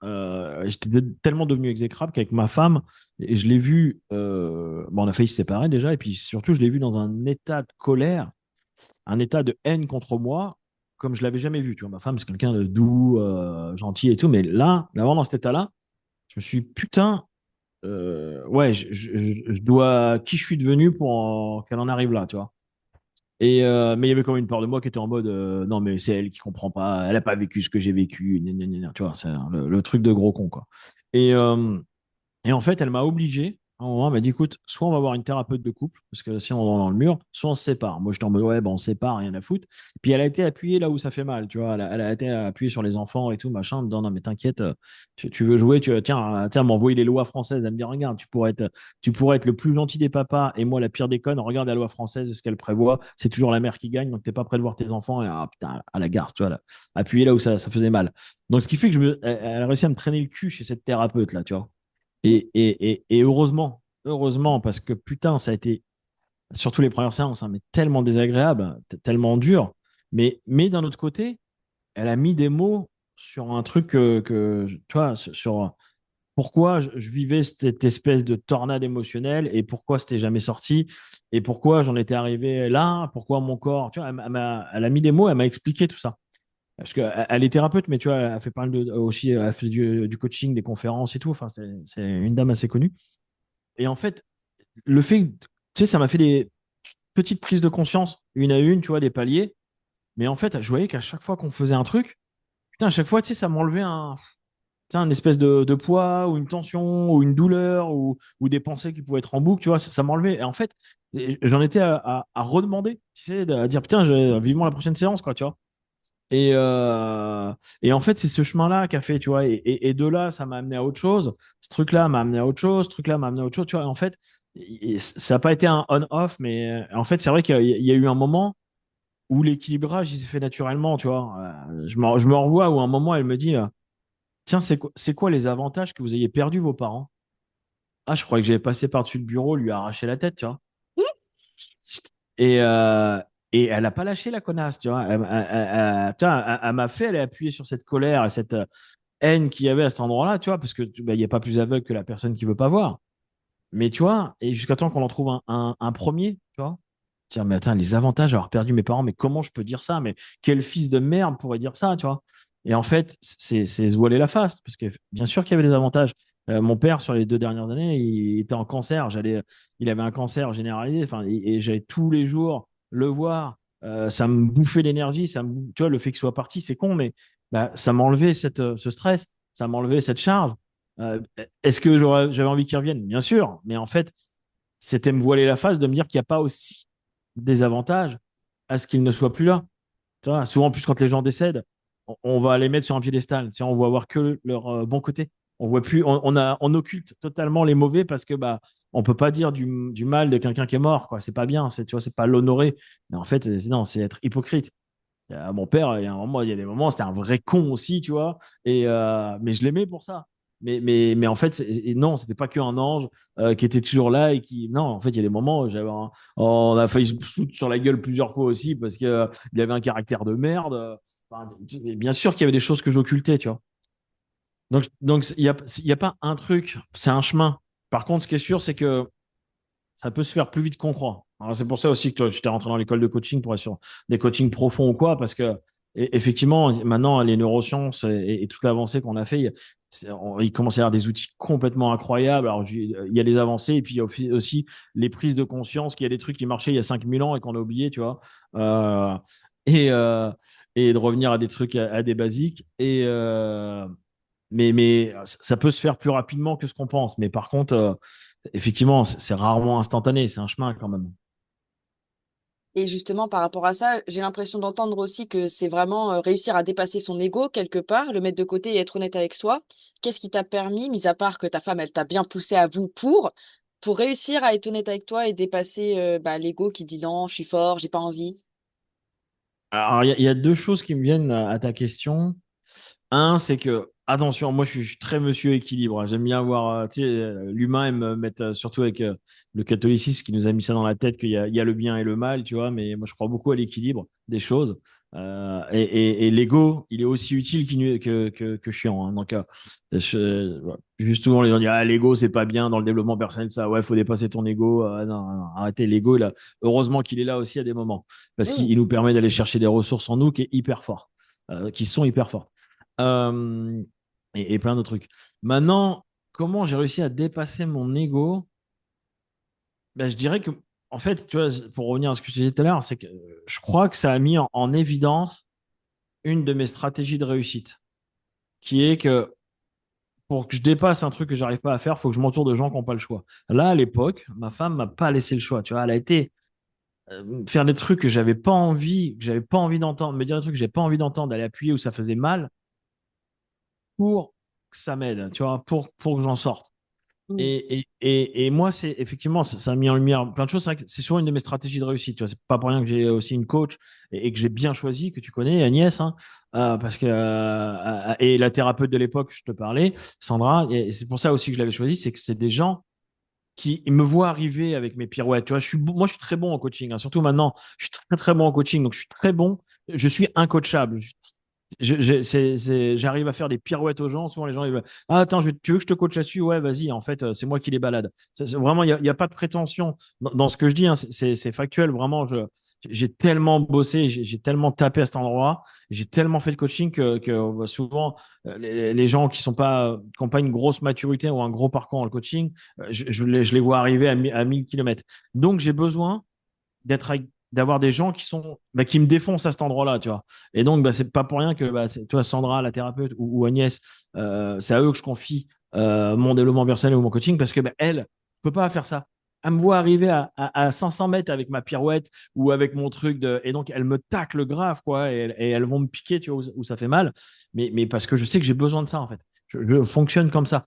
j'étais tellement devenu exécrable qu'avec ma femme, et je l'ai vu, bon, on a failli se séparer déjà, et puis surtout, je l'ai vu dans un état de colère, un état de haine contre moi, comme je l'avais jamais vu. Tu vois, ma femme, c'est quelqu'un de doux, gentil et tout, mais là, d'avoir dans cet état-là, je me suis dit, putain, ouais, je dois qui je suis devenu pour qu'elle en arrive là, tu vois. Mais il y avait quand même une part de moi qui était en mode non, mais c'est elle qui comprend pas, elle a pas vécu ce que j'ai vécu, gna, gna, gna, gna. Tu vois, c'est le truc de gros con, quoi. Et, euh, et en fait, elle m'a obligé. À un moment, elle m'a dit, écoute, soit on va voir une thérapeute de couple, parce que si on est dans le mur, soit on se sépare. Moi, j'étais en mode, ouais, ben, on se sépare, rien à foutre. Puis elle a été appuyée là où ça fait mal, tu vois. Elle a été appuyée sur les enfants et tout, machin, en disant, non, mais t'inquiète, tu veux jouer, tiens, m'envoyer les lois françaises. Elle me dit, regarde, tu pourrais être le plus gentil des papas et moi la pire des connes. Regarde la loi française, ce qu'elle prévoit. C'est toujours la mère qui gagne, donc t'es pas prêt de voir tes enfants. Et ah, putain, à la gare, tu vois, là, appuyée là où ça faisait mal. Donc, ce qui fait que elle a réussi à me traîner le cul chez cette thérapeute là, tu vois. Et heureusement, heureusement, parce que putain, ça a été, surtout les premières séances, hein, mais tellement désagréable, tellement dur. Mais d'un autre côté, elle a mis des mots sur un truc tu vois, sur pourquoi je vivais cette espèce de tornade émotionnelle et pourquoi c'était jamais sorti et pourquoi j'en étais arrivé là, pourquoi mon corps, tu vois, elle a mis des mots, elle m'a expliqué tout ça. Parce qu'elle est thérapeute, mais tu vois, elle fait pas mal aussi, elle fait du coaching, des conférences et tout. Enfin, c'est une dame assez connue. Et en fait, le fait, tu sais, ça m'a fait des petites prises de conscience, une à une, tu vois, des paliers. Mais en fait, je voyais qu'à chaque fois qu'on faisait un truc, putain, à chaque fois, tu sais, ça m'enlevait tu sais, un espèce de poids ou une tension ou une douleur ou des pensées qui pouvaient être en boucle, tu vois, ça m'enlevait. Et en fait, j'en étais à redemander, tu sais, à dire, putain, vivement la prochaine séance, quoi, tu vois. Et en fait, c'est ce chemin-là qu'a fait, tu vois. Et de là, ça m'a amené à autre chose. Ce truc-là m'a amené à autre chose. Ce truc-là m'a amené à autre chose, tu vois. Et en fait, ça n'a pas été un on-off, mais en fait, c'est vrai qu'il y a eu un moment où l'équilibrage, il s'est fait naturellement, tu vois. Je me revois où à un moment, elle me dit, tiens, c'est quoi les avantages que vous ayez perdu vos parents? Ah, je croyais que j'avais passé par-dessus le bureau, lui arracher la tête, tu vois. Et, euh, et elle n'a pas lâché la connasse, tu vois. Tu vois, elle m'a fait, elle a appuyé sur cette colère et cette haine qu'il y avait à cet endroit-là, tu vois, parce que bah, il n'y a pas plus aveugle que la personne qui veut pas voir. Mais tu vois, et jusqu'à temps qu'on en trouve un premier, tu vois. Tiens, mais attends, les avantages d'avoir perdu mes parents, mais comment je peux dire ça? Mais quel fils de merde pourrait dire ça, tu vois? Et en fait, c'est se voiler la face, parce que bien sûr qu'il y avait des avantages. Mon père, sur les 2 dernières années, il était en cancer. Il avait un cancer généralisé, enfin, et j'allais tous les jours le voir. Ça me bouffait l'énergie. Tu vois, le fait qu'il soit parti, c'est con, mais bah, ça m'enlevait ce stress, ça m'enlevait cette charge. Euh, Est-ce que j'avais envie qu'il revienne? Bien sûr, mais en fait, c'était me voiler la face de me dire qu'il n'y a pas aussi des avantages à ce qu'il ne soit plus là. Tu vois, souvent, en plus, quand les gens décèdent, on va les mettre sur un piédestal. Tu vois, on va voir que leur bon côté. On voit plus, on occulte totalement les mauvais parce que bah, on peut pas dire du mal de quelqu'un qui est mort, quoi. C'est pas bien, tu vois, c'est pas l'honorer. Mais en fait, non, c'est être hypocrite. Mon père, il y a des moments, c'était un vrai con aussi, tu vois. Mais je l'aimais pour ça. Mais en fait, non, c'était pas qu'un ange qui était toujours là et qui. Non, en fait, il y a des moments où on a failli se foutre sur la gueule plusieurs fois aussi parce qu'il avait un caractère de merde. Enfin, bien sûr qu'il y avait des choses que j'occultais, tu vois. Donc il y a pas un truc, c'est un chemin. Par contre, ce qui est sûr, c'est que ça peut se faire plus vite qu'on croit. Alors, c'est pour ça aussi que j'étais rentré dans l'école de coaching pour être sur des coachings profonds ou quoi, parce que effectivement, maintenant, les neurosciences et toute l'avancée qu'on a fait, il commence à y avoir des outils complètement incroyables. Alors, il y a les avancées et puis il y a aussi les prises de conscience qu'il y a des trucs qui marchaient il y a 5000 ans et qu'on a oublié, tu vois. Euh, et, euh, et de revenir à des trucs, à des basiques. Mais ça peut se faire plus rapidement que ce qu'on pense. Mais par contre, effectivement, c'est rarement instantané, c'est un chemin quand même. Et justement, par rapport à ça, j'ai l'impression d'entendre aussi que c'est vraiment réussir à dépasser son ego quelque part, le mettre de côté et être honnête avec soi. Qu'est-ce qui t'a permis, mis à part que ta femme, elle t'a bien poussé à bout pour réussir à être honnête avec toi et dépasser l'ego qui dit non, je suis fort, j'ai pas envie. Alors, il y a deux choses qui me viennent à ta question. Un, c'est que, attention, moi je suis très monsieur équilibre, hein. J'aime bien voir, tu sais, l'humain aime mettre, surtout avec le catholicisme qui nous a mis ça dans la tête, il y a le bien et le mal, tu vois, mais moi je crois beaucoup à l'équilibre des choses. Et l'ego, il est aussi utile que chiant, hein. Donc, voilà. Justement, les gens disent, ah, l'ego, c'est pas bien dans le développement personnel, ça, ouais, faut dépasser ton ego. Non, non, arrêtez, l'ego, heureusement qu'il est là aussi à des moments, parce Oui. qu'il nous permet d'aller chercher des ressources en nous qui est hyper fort, qui sont hyper fortes. Euh, et plein d'autres trucs. Maintenant, comment j'ai réussi à dépasser mon ego? Ben, je dirais que, en fait, tu vois, pour revenir à ce que je disais tout à l'heure, c'est que je crois que ça a mis en évidence une de mes stratégies de réussite, qui est que pour que je dépasse un truc que j'arrive pas à faire, il faut que je m'entoure de gens qui n'ont pas le choix. Là, à l'époque, ma femme m'a pas laissé le choix. Tu vois, elle a été faire des trucs que j'avais pas envie d'entendre, me dire des trucs que j'ai pas envie d'entendre, d'aller appuyer où ça faisait mal pour que ça m'aide, tu vois, pour que j'en sorte. Mm. Et moi, c'est effectivement, ça a mis en lumière plein de choses. C'est vrai que c'est souvent une de mes stratégies de réussite. Tu vois, c'est pas pour rien que j'ai aussi une coach et que j'ai bien choisi, que tu connais, Agnès, hein, parce que et la thérapeute de l'époque, je te parlais, Sandra. Et c'est pour ça aussi que je l'avais choisi, c'est que c'est des gens qui me voient arriver avec mes pirouettes. Tu vois, moi, je suis très bon en coaching, hein, surtout maintenant. Je suis très très bon en coaching, donc je suis très bon. Je suis incoachable. J'arrive à faire des pirouettes aux gens. Souvent, les gens, ils veulent, ah, attends, tu veux que je te coach là-dessus? Ouais, vas-y. En fait, c'est moi qui les balade. Vraiment, il y a pas de prétention dans ce que je dis, hein. C'est factuel. Vraiment, j'ai tellement bossé, j'ai tellement tapé à cet endroit, j'ai tellement fait de coaching que souvent, les gens qui ont pas une grosse maturité ou un gros parcours dans le coaching, je les vois arriver à 1000 km. Donc, j'ai besoin d'avoir des gens qui me défoncent à cet endroit-là, tu vois. Et donc, bah, c'est pas pour rien que, bah, toi, Sandra, la thérapeute, ou Agnès, c'est à eux que je confie mon développement personnel ou mon coaching parce que, bah, elle ne peut pas faire ça. Elle me voit arriver à 500 mètres avec ma pirouette ou avec mon truc et donc elle me tacle grave, quoi, et elles vont me piquer, tu vois, où ça fait mal, mais parce que je sais que j'ai besoin de ça, en fait. Je fonctionne comme ça.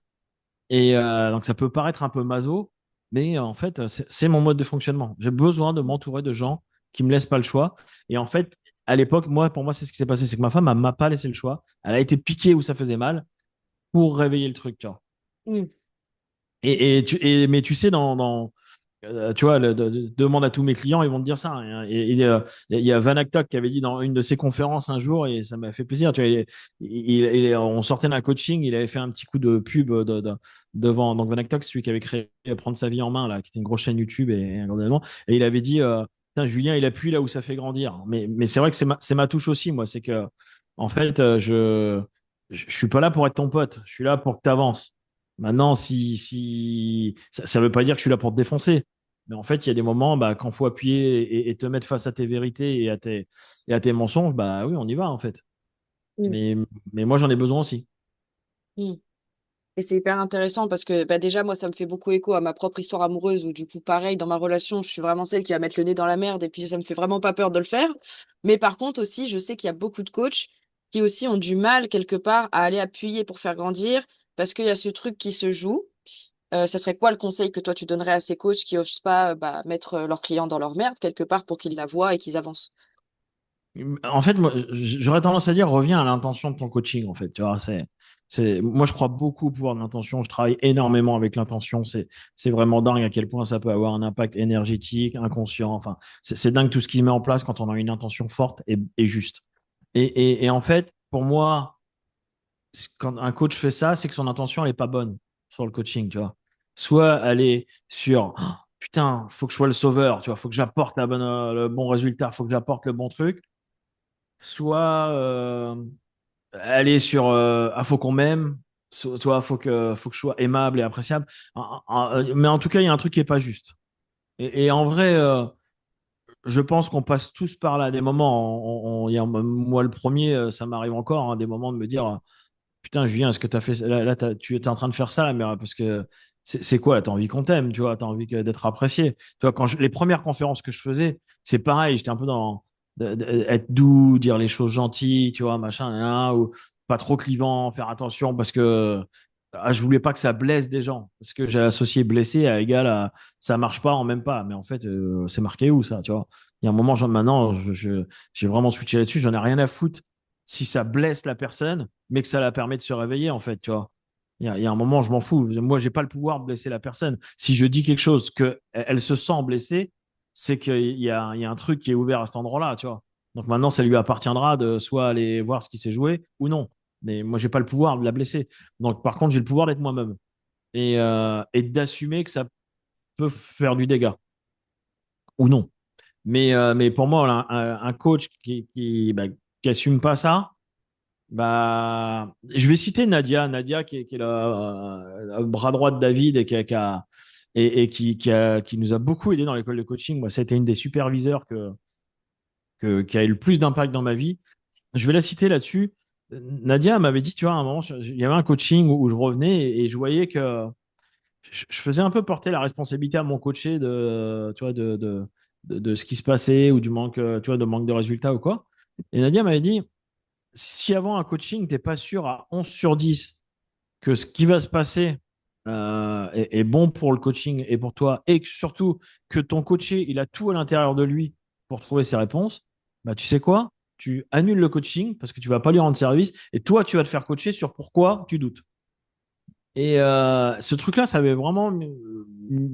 Et donc, ça peut paraître un peu maso, mais en fait, c'est mon mode de fonctionnement. J'ai besoin de m'entourer de gens qui me laissent pas le choix. Et en fait, à l'époque, pour moi, c'est ce qui s'est passé. C'est que ma femme, elle m'a pas laissé le choix. Elle a été piquée où ça faisait mal pour réveiller le truc, tu vois. Mm. Mais tu sais, Tu vois, demande à tous mes clients, ils vont te dire ça, hein. Il y a Van Actok qui avait dit dans une de ses conférences un jour, et ça m'a fait plaisir. Tu vois, on sortait d'un coaching, il avait fait un petit coup de pub devant. Donc Van Actok, c'est celui qui avait créé Prendre sa vie en main, là, qui était une grosse chaîne YouTube et un grand événement. Et il avait dit, putain, Julien, il appuie là où ça fait grandir. Mais c'est vrai que c'est ma touche aussi, moi. C'est que, en fait, je suis pas là pour être ton pote. Je suis là pour que tu avances. Maintenant, si ça veut pas dire que je suis là pour te défoncer. Mais en fait, il y a des moments, bah, quand il faut appuyer et te mettre face à tes vérités et à tes mensonges, bah oui, on y va, en fait. Mm. Mais, mais moi, j'en ai besoin aussi. Mm. Et c'est hyper intéressant parce que bah, déjà, moi, ça me fait beaucoup écho à ma propre histoire amoureuse où du coup, pareil, dans ma relation, je suis vraiment celle qui va mettre le nez dans la merde et puis ça me fait vraiment pas peur de le faire. Mais par contre aussi, je sais qu'il y a beaucoup de coachs qui aussi ont du mal quelque part à aller appuyer pour faire grandir parce qu'il y a ce truc qui se joue. Ça serait quoi le conseil que toi tu donnerais à ces coachs qui osent pas bah, mettre leurs clients dans leur merde quelque part pour qu'ils la voient et qu'ils avancent? En fait, moi, j'aurais tendance à dire, reviens à l'intention de ton coaching, en fait. Tu vois, moi, je crois beaucoup au pouvoir de l'intention. Je travaille énormément avec l'intention. C'est vraiment dingue à quel point ça peut avoir un impact énergétique, inconscient. Enfin, c'est dingue tout ce qui met en place quand on a une intention forte et juste. Et en fait, pour moi, quand un coach fait ça, c'est que son intention, elle est pas bonne sur le coaching, tu vois. Soit elle est sur, oh, putain, faut que je sois le sauveur, tu vois, faut que j'apporte le bon résultat, faut que j'apporte le bon truc. Soit elle est sur, ah, faut qu'on m'aime, soit faut que je sois aimable et appréciable. Mais en tout cas, il y a un truc qui est pas juste. Et en vrai, je pense qu'on passe tous par là des moments. Moi, le premier, ça m'arrive encore, hein, des moments de me dire, putain, Julien, est-ce que t'as fait là, tu étais en train de faire ça, mais parce que c'est quoi? T'as envie qu'on t'aime, tu vois, t'as envie d'être apprécié. Tu vois, les premières conférences que je faisais, c'est pareil, j'étais un peu dans être doux, dire les choses gentilles, tu vois, machin, hein, ou pas trop clivant, faire attention parce que je voulais pas que ça blesse des gens, parce que j'ai associé blessé à égal à ça marche pas, en même pas. Mais en fait, c'est marqué où ça, tu vois? Il y a un moment, maintenant, j'ai vraiment switché là-dessus, j'en ai rien à foutre si ça blesse la personne, mais que ça la permet de se réveiller, en fait, tu vois. Il y a un moment, je m'en fous. Moi, j'ai pas le pouvoir de blesser la personne. Si je dis quelque chose que elle se sent blessée, c'est qu'il y a un truc qui est ouvert à cet endroit-là, tu vois. Donc maintenant, ça lui appartiendra de soit aller voir ce qui s'est joué ou non. Mais moi, j'ai pas le pouvoir de la blesser. Donc, par contre, j'ai le pouvoir d'être moi-même et d'assumer que ça peut faire du dégât ou non. Mais pour moi, un coach qui assume pas ça, bah, je vais citer Nadia qui est le bras droit de David et qui nous a beaucoup aidé dans l'école de coaching. Moi, c'était une des superviseurs qui a eu le plus d'impact dans ma vie. Je vais la citer là-dessus. Nadia m'avait dit, tu vois, à un moment, il y avait un coaching où je revenais et je voyais que je faisais un peu porter la responsabilité à mon coaché tu vois, de ce qui se passait ou du manque, tu vois, de manque de résultats ou quoi. Et Nadia m'avait dit, si avant un coaching, tu n'es pas sûr à 11 sur 10 que ce qui va se passer est bon pour le coaching et pour toi, et que surtout que ton coaché, il a tout à l'intérieur de lui pour trouver ses réponses, bah, tu sais quoi? Tu annules le coaching parce que tu vas pas lui rendre service et toi, tu vas te faire coacher sur pourquoi tu doutes. Et ce truc-là, ça avait vraiment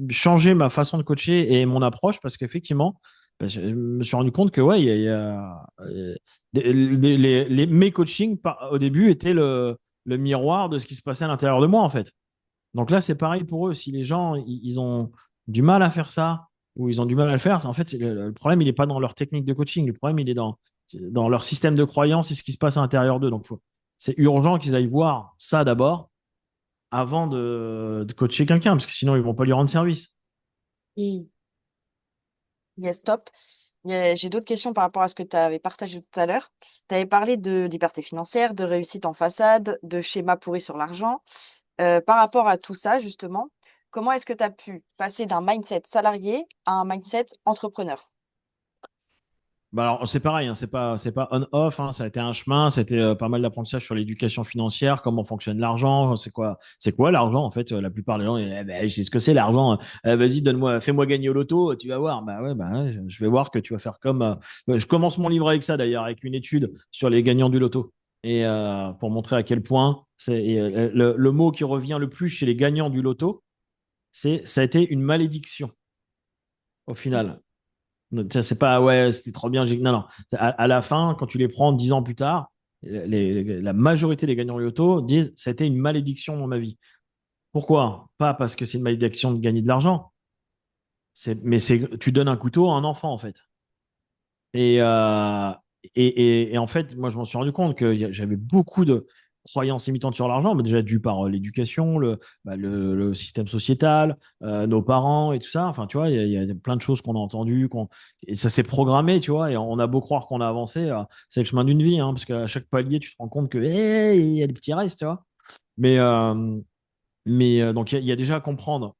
changé ma façon de coacher et mon approche parce qu'effectivement, bah, je me suis rendu compte que ouais, mes coachings au début étaient le miroir de ce qui se passait à l'intérieur de moi en fait. Donc là, c'est pareil pour eux. Si les gens ils ont du mal à faire ça ou ils ont du mal à le faire, en fait, le problème il n'est pas dans leur technique de coaching. Le problème il est dans leur système de croyance et ce qui se passe à l'intérieur d'eux. Donc c'est urgent qu'ils aillent voir ça d'abord avant de coacher quelqu'un, parce que sinon, ils vont pas lui rendre service. Mm. Yes, top. J'ai d'autres questions par rapport à ce que tu avais partagé tout à l'heure. Tu avais parlé de liberté financière, de réussite en façade, de schéma pourri sur l'argent. Par rapport à tout ça, justement, comment est-ce que tu as pu passer d'un mindset salarié à un mindset entrepreneur? Bah alors, c'est pareil, hein, c'est pas on-off, hein, ça a été un chemin, c'était pas mal d'apprentissage sur l'éducation financière, comment fonctionne l'argent, c'est quoi l'argent en fait, la plupart des gens, je sais ce que c'est l'argent, vas-y, donne-moi, fais-moi gagner au loto, tu vas voir, bah ouais, je vais voir que tu vas faire comme, je commence mon livre avec ça d'ailleurs, avec une étude sur les gagnants du loto, et pour montrer à quel point le mot qui revient le plus chez les gagnants du loto, ça a été une malédiction. au final. C'est pas, ouais, c'était trop bien. Non, non. À la fin, quand tu les prends 10 ans plus tard, la majorité des gagnants Lotto disent c'était une malédiction dans ma vie. Pourquoi? Pas parce que c'est une malédiction de gagner de l'argent, mais tu donnes un couteau à un enfant, en fait. Et, euh, et en fait, moi, je m'en suis rendu compte que j'avais beaucoup de croyances limitantes sur l'argent, mais déjà dû par l'éducation, le système sociétal, nos parents et tout ça. Enfin, tu vois, il y a plein de choses qu'on a entendues, et ça s'est programmé, tu vois, et on a beau croire qu'on a avancé, c'est le chemin d'une vie, hein, parce qu'à chaque palier, tu te rends compte que, hey, il y a des petits restes, tu vois. Mais, donc, il y a déjà à comprendre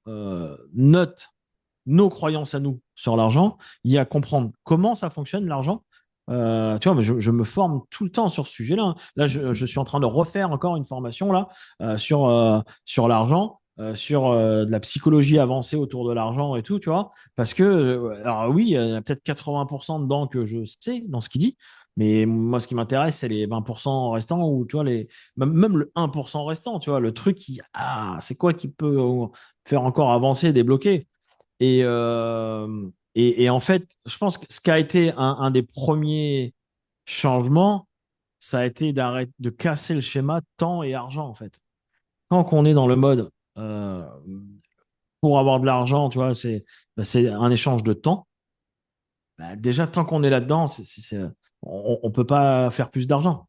nos croyances à nous sur l'argent, il y a à comprendre comment ça fonctionne l'argent. Tu vois, mais je me forme tout le temps sur ce sujet-là, hein. Là, je suis en train de refaire encore une formation là sur l'argent, sur de la psychologie avancée autour de l'argent et tout, tu vois. Parce que, alors oui, il y a peut-être 80% dedans que je sais dans ce qu'il dit, mais moi, ce qui m'intéresse, c'est les 20% restants ou, tu vois, même le 1% restant, tu vois, le truc c'est quoi qui peut faire encore avancer, débloquer. Et, euh, et en fait, je pense que ce qui a été un des premiers changements, ça a été de casser le schéma temps et argent, en fait. Tant qu'on est dans le mode pour avoir de l'argent, tu vois, c'est un échange de temps. Bah, déjà, tant qu'on est là-dedans, on ne peut pas faire plus d'argent.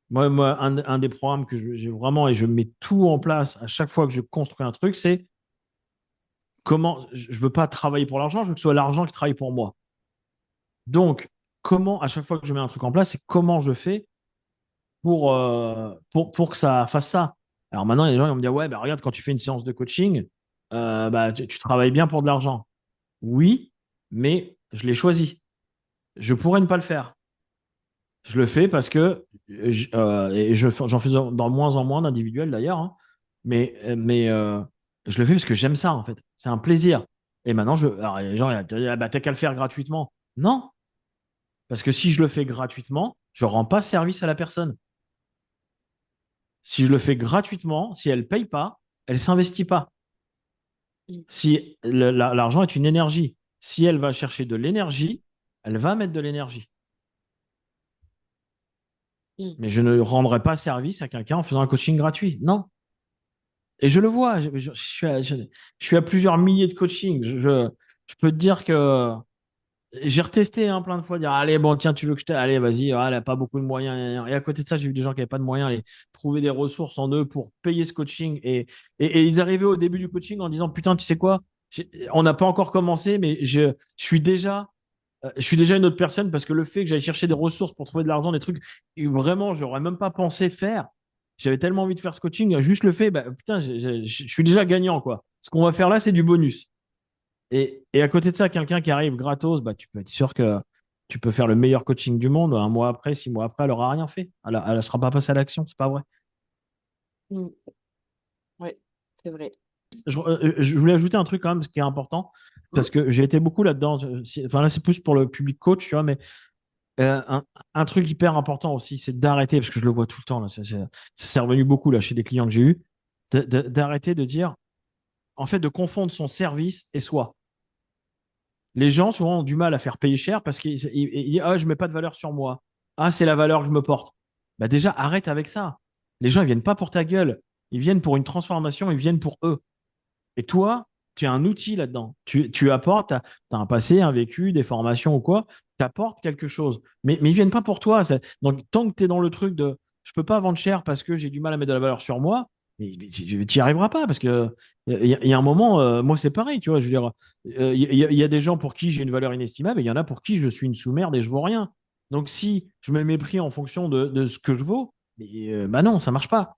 Moi un des programmes que j'ai vraiment, et je mets tout en place à chaque fois que je construis un truc, c'est comment je veux pas travailler pour l'argent, je veux que ce soit l'argent qui travaille pour moi. Donc, comment, à chaque fois que je mets un truc en place, c'est comment je fais pour que ça fasse ça. Alors maintenant, il y a des gens qui vont me dire, ouais, bah, regarde, quand tu fais une séance de coaching, bah, tu travailles bien pour de l'argent. Oui, mais je l'ai choisi. Je pourrais ne pas le faire. Je le fais parce que, j'en fais dans moins en moins d'individuels d'ailleurs, hein, mais je le fais parce que j'aime ça, en fait. C'est un plaisir. Et maintenant, alors, les gens, ils vont te dire, ah, bah, t'as qu'à le faire gratuitement. Non, parce que si je le fais gratuitement, je ne rends pas service à la personne. Si je le fais gratuitement, si elle ne paye pas, elle ne s'investit pas. Mm. Si l'argent est une énergie, si elle va chercher de l'énergie, elle va mettre de l'énergie. Mm. Mais je ne rendrai pas service à quelqu'un en faisant un coaching gratuit. Non. Et je le vois. Je suis à plusieurs milliers de coachings. Je peux te dire que j'ai retesté, hein, plein de fois, dire allez, bon, tiens, tu veux que je t'aide? Allez, vas-y, elle n'a pas beaucoup de moyens. Et à côté de ça, j'ai vu des gens qui n'avaient pas de moyens et trouver des ressources en eux pour payer ce coaching. Et ils arrivaient au début du coaching en disant putain, tu sais quoi? On n'a pas encore commencé, mais je suis déjà une autre personne parce que le fait que j'aille chercher des ressources pour trouver de l'argent, des trucs, et vraiment, j'aurais même pas pensé faire. J'avais tellement envie de faire ce coaching, juste le fait, bah, putain, je suis déjà gagnant, quoi. Ce qu'on va faire là, c'est du bonus. Et à côté de ça, quelqu'un qui arrive gratos, bah, tu peux être sûr que tu peux faire le meilleur coaching du monde. Un mois après, 6 mois après, elle n'aura rien fait. Elle ne sera pas passée à l'action, c'est pas vrai. Mm. Ouais, c'est vrai. Je voulais ajouter un truc quand même, ce qui est important, Mm. parce que j'ai été beaucoup là-dedans. Enfin, là, c'est plus pour le public coach, tu vois, mais euh, un, un truc hyper important aussi, c'est d'arrêter, parce que je le vois tout le temps, là, c'est revenu beaucoup là, chez des clients que j'ai eus, d'arrêter de dire, en fait, de confondre son service et soi. Les gens, souvent, ont du mal à faire payer cher parce qu'ils disent ah, je ne mets pas de valeur sur moi. Ah, c'est la valeur que je me porte. Bah déjà, arrête avec ça. Les gens, ils viennent pas pour ta gueule. Ils viennent pour une transformation, ils viennent pour eux. Et toi, tu es un outil là-dedans. Tu apportes, tu as un passé, un vécu, des formations ou quoi, tu apportes quelque chose. Mais ils viennent pas pour toi. Donc, tant que tu es dans le truc de je peux pas vendre cher parce que j'ai du mal à mettre de la valeur sur moi, mais tu n'y arriveras pas parce que il y a un moment, moi c'est pareil, tu vois, je veux dire, il y a des gens pour qui j'ai une valeur inestimable et il y en a pour qui je suis une sous-merde et je vaux rien. Donc si je mets mes prix en fonction de ce que je vaux, bah non, ça marche pas.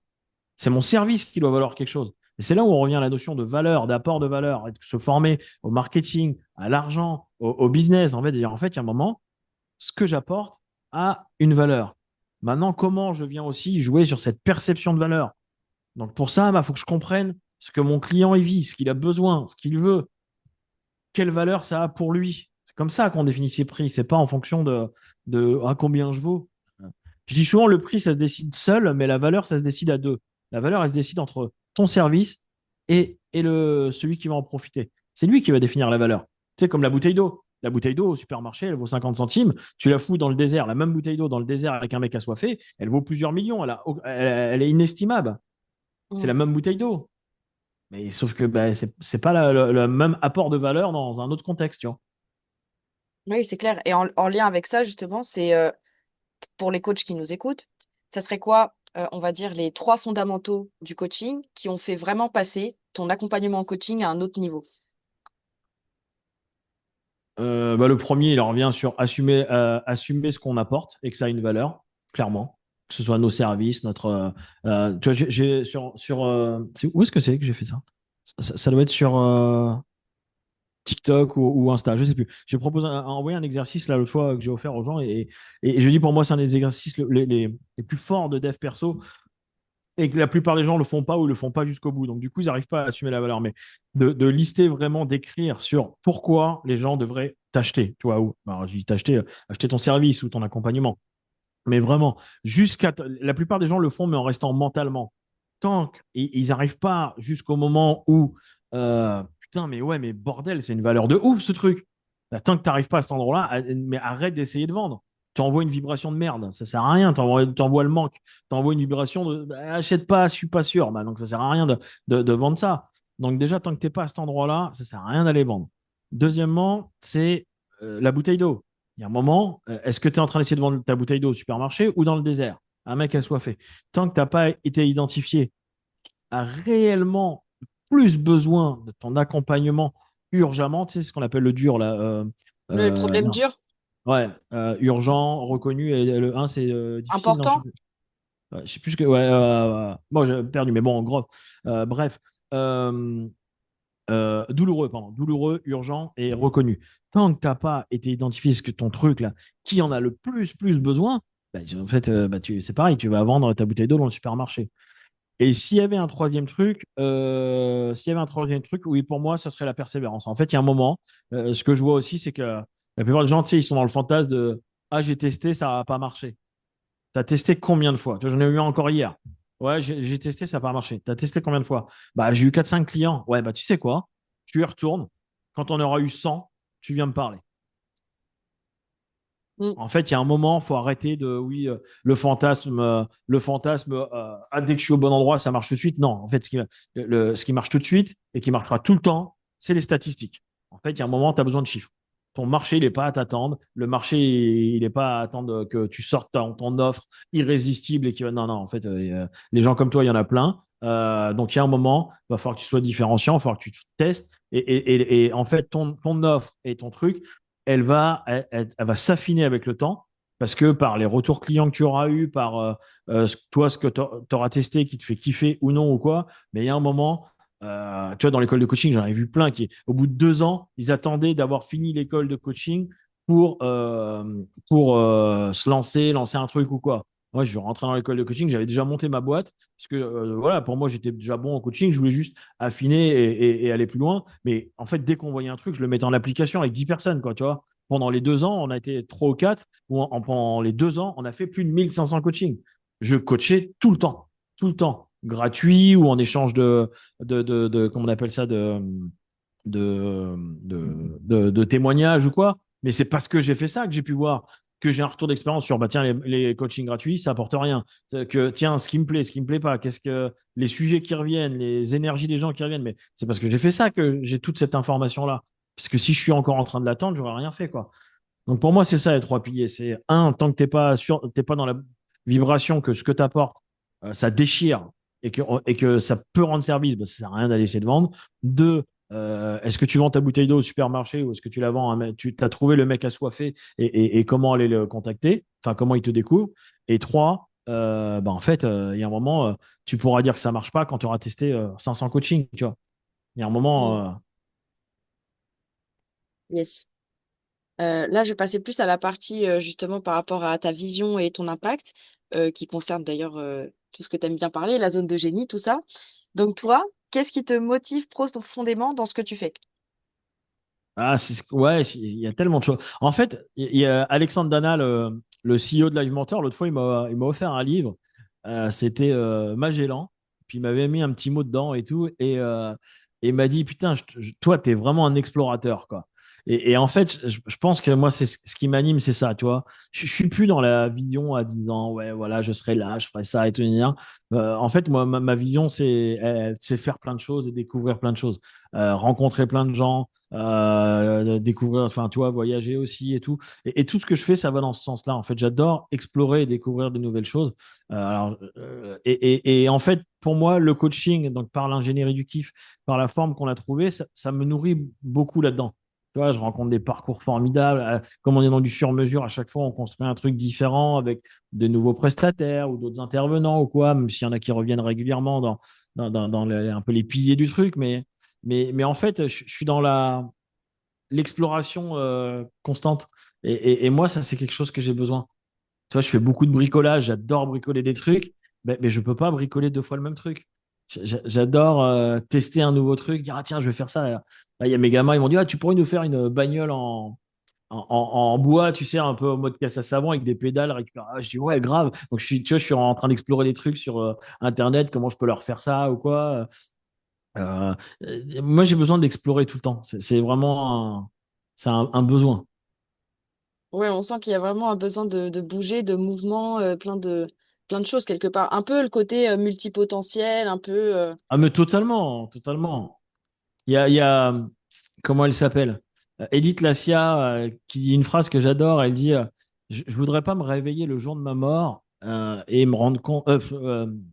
C'est mon service qui doit valoir quelque chose. Et c'est là où on revient à la notion de valeur, d'apport de valeur, et de se former au marketing, à l'argent, au business. En fait, il y a un moment, ce que j'apporte a une valeur. Maintenant, comment je viens aussi jouer sur cette perception de valeur? Donc pour ça, il faut que je comprenne ce que mon client y vit, ce qu'il a besoin, ce qu'il veut, quelle valeur ça a pour lui. C'est comme ça qu'on définit ses prix. C'est pas en fonction de combien je vaux. Je dis souvent, le prix, ça se décide seul, mais la valeur, ça se décide à deux. La valeur, elle se décide entre ton service et celui qui va en profiter. C'est lui qui va définir la valeur. Tu sais, comme la bouteille d'eau. La bouteille d'eau au supermarché, elle vaut 50 centimes. Tu la fous dans le désert, la même bouteille d'eau dans le désert avec un mec assoiffé, elle vaut plusieurs millions. Elle est inestimable. C'est Mm. la même bouteille d'eau. Mais sauf que bah, c'est pas le même apport de valeur dans un autre contexte, tu vois. Oui, c'est clair. Et en lien avec ça, justement, c'est pour les coachs qui nous écoutent, ça serait quoi, on va dire, les trois fondamentaux du coaching qui ont fait vraiment passer ton accompagnement en coaching à un autre niveau? Bah, le premier, il en revient sur assumer ce qu'on apporte et que ça a une valeur, clairement. Que ce soit nos services, tu vois, où est-ce que c'est que j'ai fait ça? Ça doit être sur TikTok ou Insta, je sais plus. J'ai proposé envoyé un exercice là l'autre fois que j'ai offert aux gens et je dis pour moi, c'est un des exercices les plus forts de dev perso et que la plupart des gens le font pas ou le font pas jusqu'au bout. Donc, du coup, ils n'arrivent pas à assumer la valeur. Mais de lister vraiment, d'écrire sur pourquoi les gens devraient t'acheter, tu vois, ou, alors, je dis t'acheter, acheter ton service ou ton accompagnement. Mais vraiment, la plupart des gens le font, mais en restant mentalement. Tant qu'ils n'arrivent pas jusqu'au moment où, putain, mais ouais, mais bordel, c'est une valeur de ouf ce truc. Bah, tant que tu n'arrives pas à cet endroit-là, mais arrête d'essayer de vendre. Tu envoies une vibration de merde, ça sert à rien. Tu envoies le manque, tu envoies une vibration de bah, achète pas, je suis pas sûr. Bah, donc ça sert à rien de vendre ça. Donc déjà, tant que tu n'es pas à cet endroit-là, ça sert à rien d'aller vendre. Deuxièmement, c'est la bouteille d'eau. Il y a un moment, est-ce que tu es en train d'essayer de vendre ta bouteille d'eau au supermarché ou dans le désert? Un mec assoiffé. Tant que tu n'as pas été identifié a réellement plus besoin de ton accompagnement urgemment, tu sais ce qu'on appelle le dur là. Le problème Non. dur, Ouais, urgent, reconnu, et le un c'est difficile, non, je sais important. plus. Ouais, je sais plus ce que. Ouais, bon, j'ai perdu, mais bon, en gros. Bref. Euh, douloureux, pardon. Douloureux, urgent et reconnu. Tant que tu n'as pas été identifié ce que ton truc là, qui en a le plus besoin, bah, en fait, c'est pareil, tu vas vendre ta bouteille d'eau dans le supermarché. Et s'il y avait un troisième truc, oui, pour moi, ça serait la persévérance. En fait, il y a un moment, ce que je vois aussi, c'est que la plupart des gens, tu sais, ils sont dans le fantasme de ah, j'ai testé, ça n'a pas marché. Tu as testé combien de fois? Tu vois, j'en ai eu un encore hier. Ouais, j'ai testé, ça n'a pas marché. Tu as testé combien de fois? Bah, j'ai eu 4 5 clients. Ouais, bah, tu sais quoi? Tu y retournes. Quand on aura eu 100, tu viens me parler. Mm. En fait, il y a un moment, il faut arrêter oui, le fantasme, ah, dès que je suis au bon endroit, ça marche tout de suite. Non, en fait, ce qui marche tout de suite et qui marchera tout le temps, c'est les statistiques. En fait, il y a un moment, tu as besoin de chiffres. Ton marché, il n'est pas à t'attendre. Le marché, il n'est pas à attendre que tu sortes ton offre irrésistible et qui va. Non, non, en fait, les gens comme toi, il y en a plein. Donc, il y a un moment, il va falloir que tu sois différenciant, il va falloir que tu te testes. Et en fait, ton offre et ton truc, elle va s'affiner avec le temps parce que par les retours clients que tu auras eu, par toi, ce que tu auras testé qui te fait kiffer ou non ou quoi, mais il y a un moment, tu vois, dans l'école de coaching, j'en ai vu plein qui, au bout de 2 ans, ils attendaient d'avoir fini l'école de coaching pour se lancer un truc ou quoi. Moi, je rentrais dans l'école de coaching, j'avais déjà monté ma boîte, parce que voilà, pour moi, j'étais déjà bon en coaching, je voulais juste affiner et aller plus loin. Mais en fait, dès qu'on voyait un truc, je le mettais en application avec 10 personnes, quoi, tu vois. Pendant les 2 ans, on a été 3 ou 4, ou pendant les 2 ans, on a fait plus de 1500 coachings. Je coachais tout le temps, gratuit ou en échange comment on appelle ça, de témoignages ou quoi. Mais c'est parce que j'ai fait ça que j'ai pu voir que j'ai un retour d'expérience sur bah tiens les coachings gratuits ça apporte rien, que tiens ce qui me plaît pas, qu'est-ce que les sujets qui reviennent, les énergies des gens qui reviennent, mais c'est parce que j'ai fait ça que j'ai toute cette information là, parce que si je suis encore en train de l'attendre j'aurais rien fait quoi. Donc pour moi c'est ça les 3 piliers, c'est un, tant que t'es pas dans la vibration que ce que tu apportes ça déchire et que ça peut rendre service, bah, ça sert à rien d'aller essayer de vendre. Deux, est-ce que tu vends ta bouteille d'eau au supermarché ou est-ce que tu la vends tu as trouvé le mec assoiffé et comment aller le contacter, enfin comment il te découvre. Et trois, bah, en fait, il y a un moment, tu pourras dire que ça marche pas quand tu auras testé 500 coachings, tu vois. Il y a un Mm. moment, Yes. Là, je vais passer plus à la partie justement par rapport à ta vision et ton impact, qui concerne d'ailleurs tout ce que tu aimes bien parler, la zone de génie, tout ça. Donc toi, qu'est-ce qui te motive profondément dans ce que tu fais? ah, ouais, il y a tellement de choses. En fait, il y a Alexandre Dana, le CEO de Live Mentor, l'autre fois, il m'a offert un livre. C'était Magellan. Puis il m'avait mis un petit mot dedans et tout. Et il m'a dit, putain, toi, tu es vraiment un explorateur, quoi. Et en fait, je pense que moi, c'est ce qui m'anime, c'est ça, tu vois. Je suis plus dans la vision à 10 ans, ouais, voilà, je serai là, je ferai ça et tout. En fait, moi, ma vision, c'est faire plein de choses et découvrir plein de choses. Rencontrer plein de gens, découvrir, enfin, tu vois, voyager aussi et tout. Et tout ce que je fais, ça va dans ce sens-là. En fait, j'adore explorer et découvrir de nouvelles choses. Et en fait, pour moi, le coaching, donc par l'ingénierie du kiff, par la forme qu'on a trouvée, ça me nourrit beaucoup là-dedans. Tu vois, je rencontre des parcours formidables. Comme on est dans du sur-mesure, à chaque fois, on construit un truc différent avec de nouveaux prestataires ou d'autres intervenants ou quoi, même s'il y en a qui reviennent régulièrement dans un peu les piliers du truc. Mais en fait, je suis dans l'exploration constante. Et moi, ça, c'est quelque chose que j'ai besoin. Tu vois, je fais beaucoup de bricolage, j'adore bricoler des trucs, mais je ne peux pas bricoler deux fois le même truc. J'adore tester un nouveau truc, dire, ah tiens, je vais faire ça. Là, il y a mes gamins, ils m'ont dit, ah, tu pourrais nous faire une bagnole en bois, tu sais, un peu en mode casse à savon avec des pédales. Ah, je dis, ouais, grave. Donc, tu vois, je suis en train d'explorer des trucs sur Internet, comment je peux leur faire ça ou quoi. Moi, j'ai besoin d'explorer tout le temps. C'est vraiment c'est un besoin. Ouais, on sent qu'il y a vraiment un besoin de bouger, de mouvement, plein de choses quelque part. Un peu le côté multipotentiel, un peu. Ah, mais totalement, totalement. Il y a comment elle s'appelle? Edith Lassia, qui dit une phrase que j'adore. Elle dit je voudrais pas me réveiller le jour de ma mort et me rendre compte.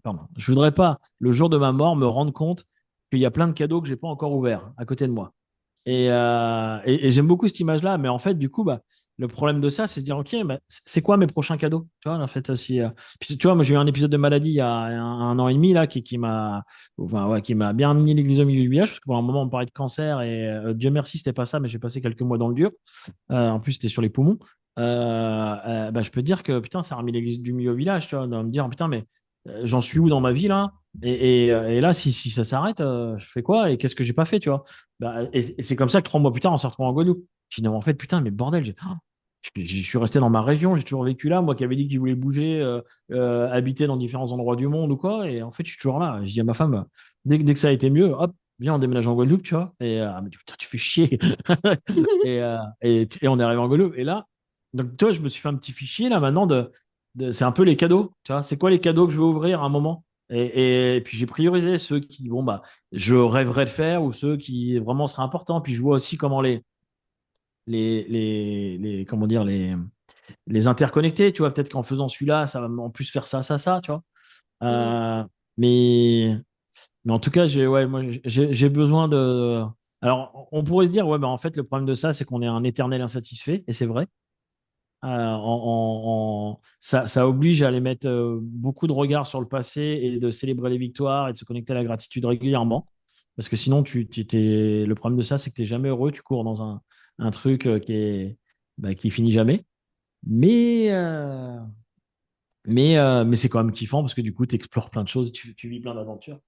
Pardon. Je voudrais pas, le jour de ma mort, me rendre compte qu'il y a plein de cadeaux que j'ai pas encore ouverts à côté de moi. Et j'aime beaucoup cette image-là, mais en fait, du coup, bah, le problème de ça, c'est de se dire, OK, bah, c'est quoi mes prochains cadeaux? Tu vois, en fait, aussi, puis, tu vois, moi, j'ai eu un épisode de maladie il y a un an et demi, là, qui m'a enfin, ouais, qui m'a bien mis l'église au milieu du village, parce que pendant un moment, on parlait de cancer, et Dieu merci, c'était pas ça, mais j'ai passé quelques mois dans le dur. En plus, c'était sur les poumons. Bah, je peux te dire que, putain, ça a remis l'église du milieu au village, tu vois, de me dire, putain, mais j'en suis où dans ma vie, là? Et là, si ça s'arrête, je fais quoi? Et qu'est-ce que j'ai pas fait, tu vois? Bah, et c'est comme ça que 3 mois plus tard, on s'est retrouvé en Guadeloupe. Je dis, non, en fait, putain, mais bordel, je suis resté dans ma région, j'ai toujours vécu là. Moi qui avais dit qu'il voulait bouger, habiter dans différents endroits du monde ou quoi. Et en fait, je suis toujours là. Je dis à ma femme, dès que ça a été mieux, hop, viens, on déménage en Guadeloupe, tu vois. Et elle me dit, putain, tu fais chier. Et on est arrivé en Guadeloupe. Et là, donc, tu vois, je me suis fait un petit fichier là maintenant c'est un peu les cadeaux. Tu vois, c'est quoi les cadeaux que je vais ouvrir à un moment? Et puis j'ai priorisé ceux qui, bon, bah, je rêverais de faire ou ceux qui vraiment seraient importants. Puis je vois aussi comment comment dire, les interconnecter, tu vois, peut-être qu'en faisant celui-là, ça va en plus faire ça, ça, ça, tu vois. Mhm. Euh, mais, mais en tout cas, ouais, moi, j'ai besoin de. Alors, on pourrait se dire, ouais, bah, en fait, le problème de ça, c'est qu'on est un éternel insatisfait, et c'est vrai. Ça oblige à aller mettre beaucoup de regard sur le passé et de célébrer les victoires et de se connecter à la gratitude régulièrement. Parce que sinon, le problème de ça, c'est que tu n'es jamais heureux, tu cours dans un truc qui finit jamais. Mais, euh, mais c'est quand même kiffant parce que du coup, tu explores plein de choses, tu vis plein d'aventures.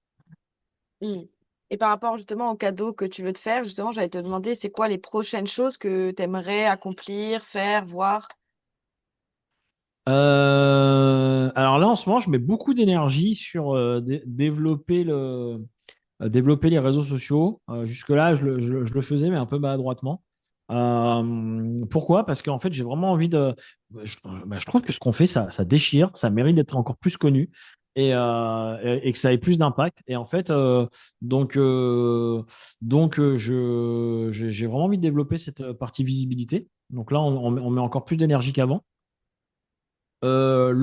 Mhm. Et par rapport justement au cadeau que tu veux te faire, justement, j'allais te demander, c'est quoi les prochaines choses que tu aimerais accomplir, faire, voir? Alors là, en ce moment, je mets beaucoup d'énergie sur développer les réseaux sociaux. Jusque-là, je le faisais, mais un peu maladroitement. Pourquoi? Parce qu'en fait, j'ai vraiment envie de. Je, je trouve que ce qu'on fait, ça déchire, ça mérite d'être encore plus connu et que ça ait plus d'impact. Et en fait, j'ai vraiment envie de développer cette partie visibilité. Donc là, on met encore plus d'énergie qu'avant. Là,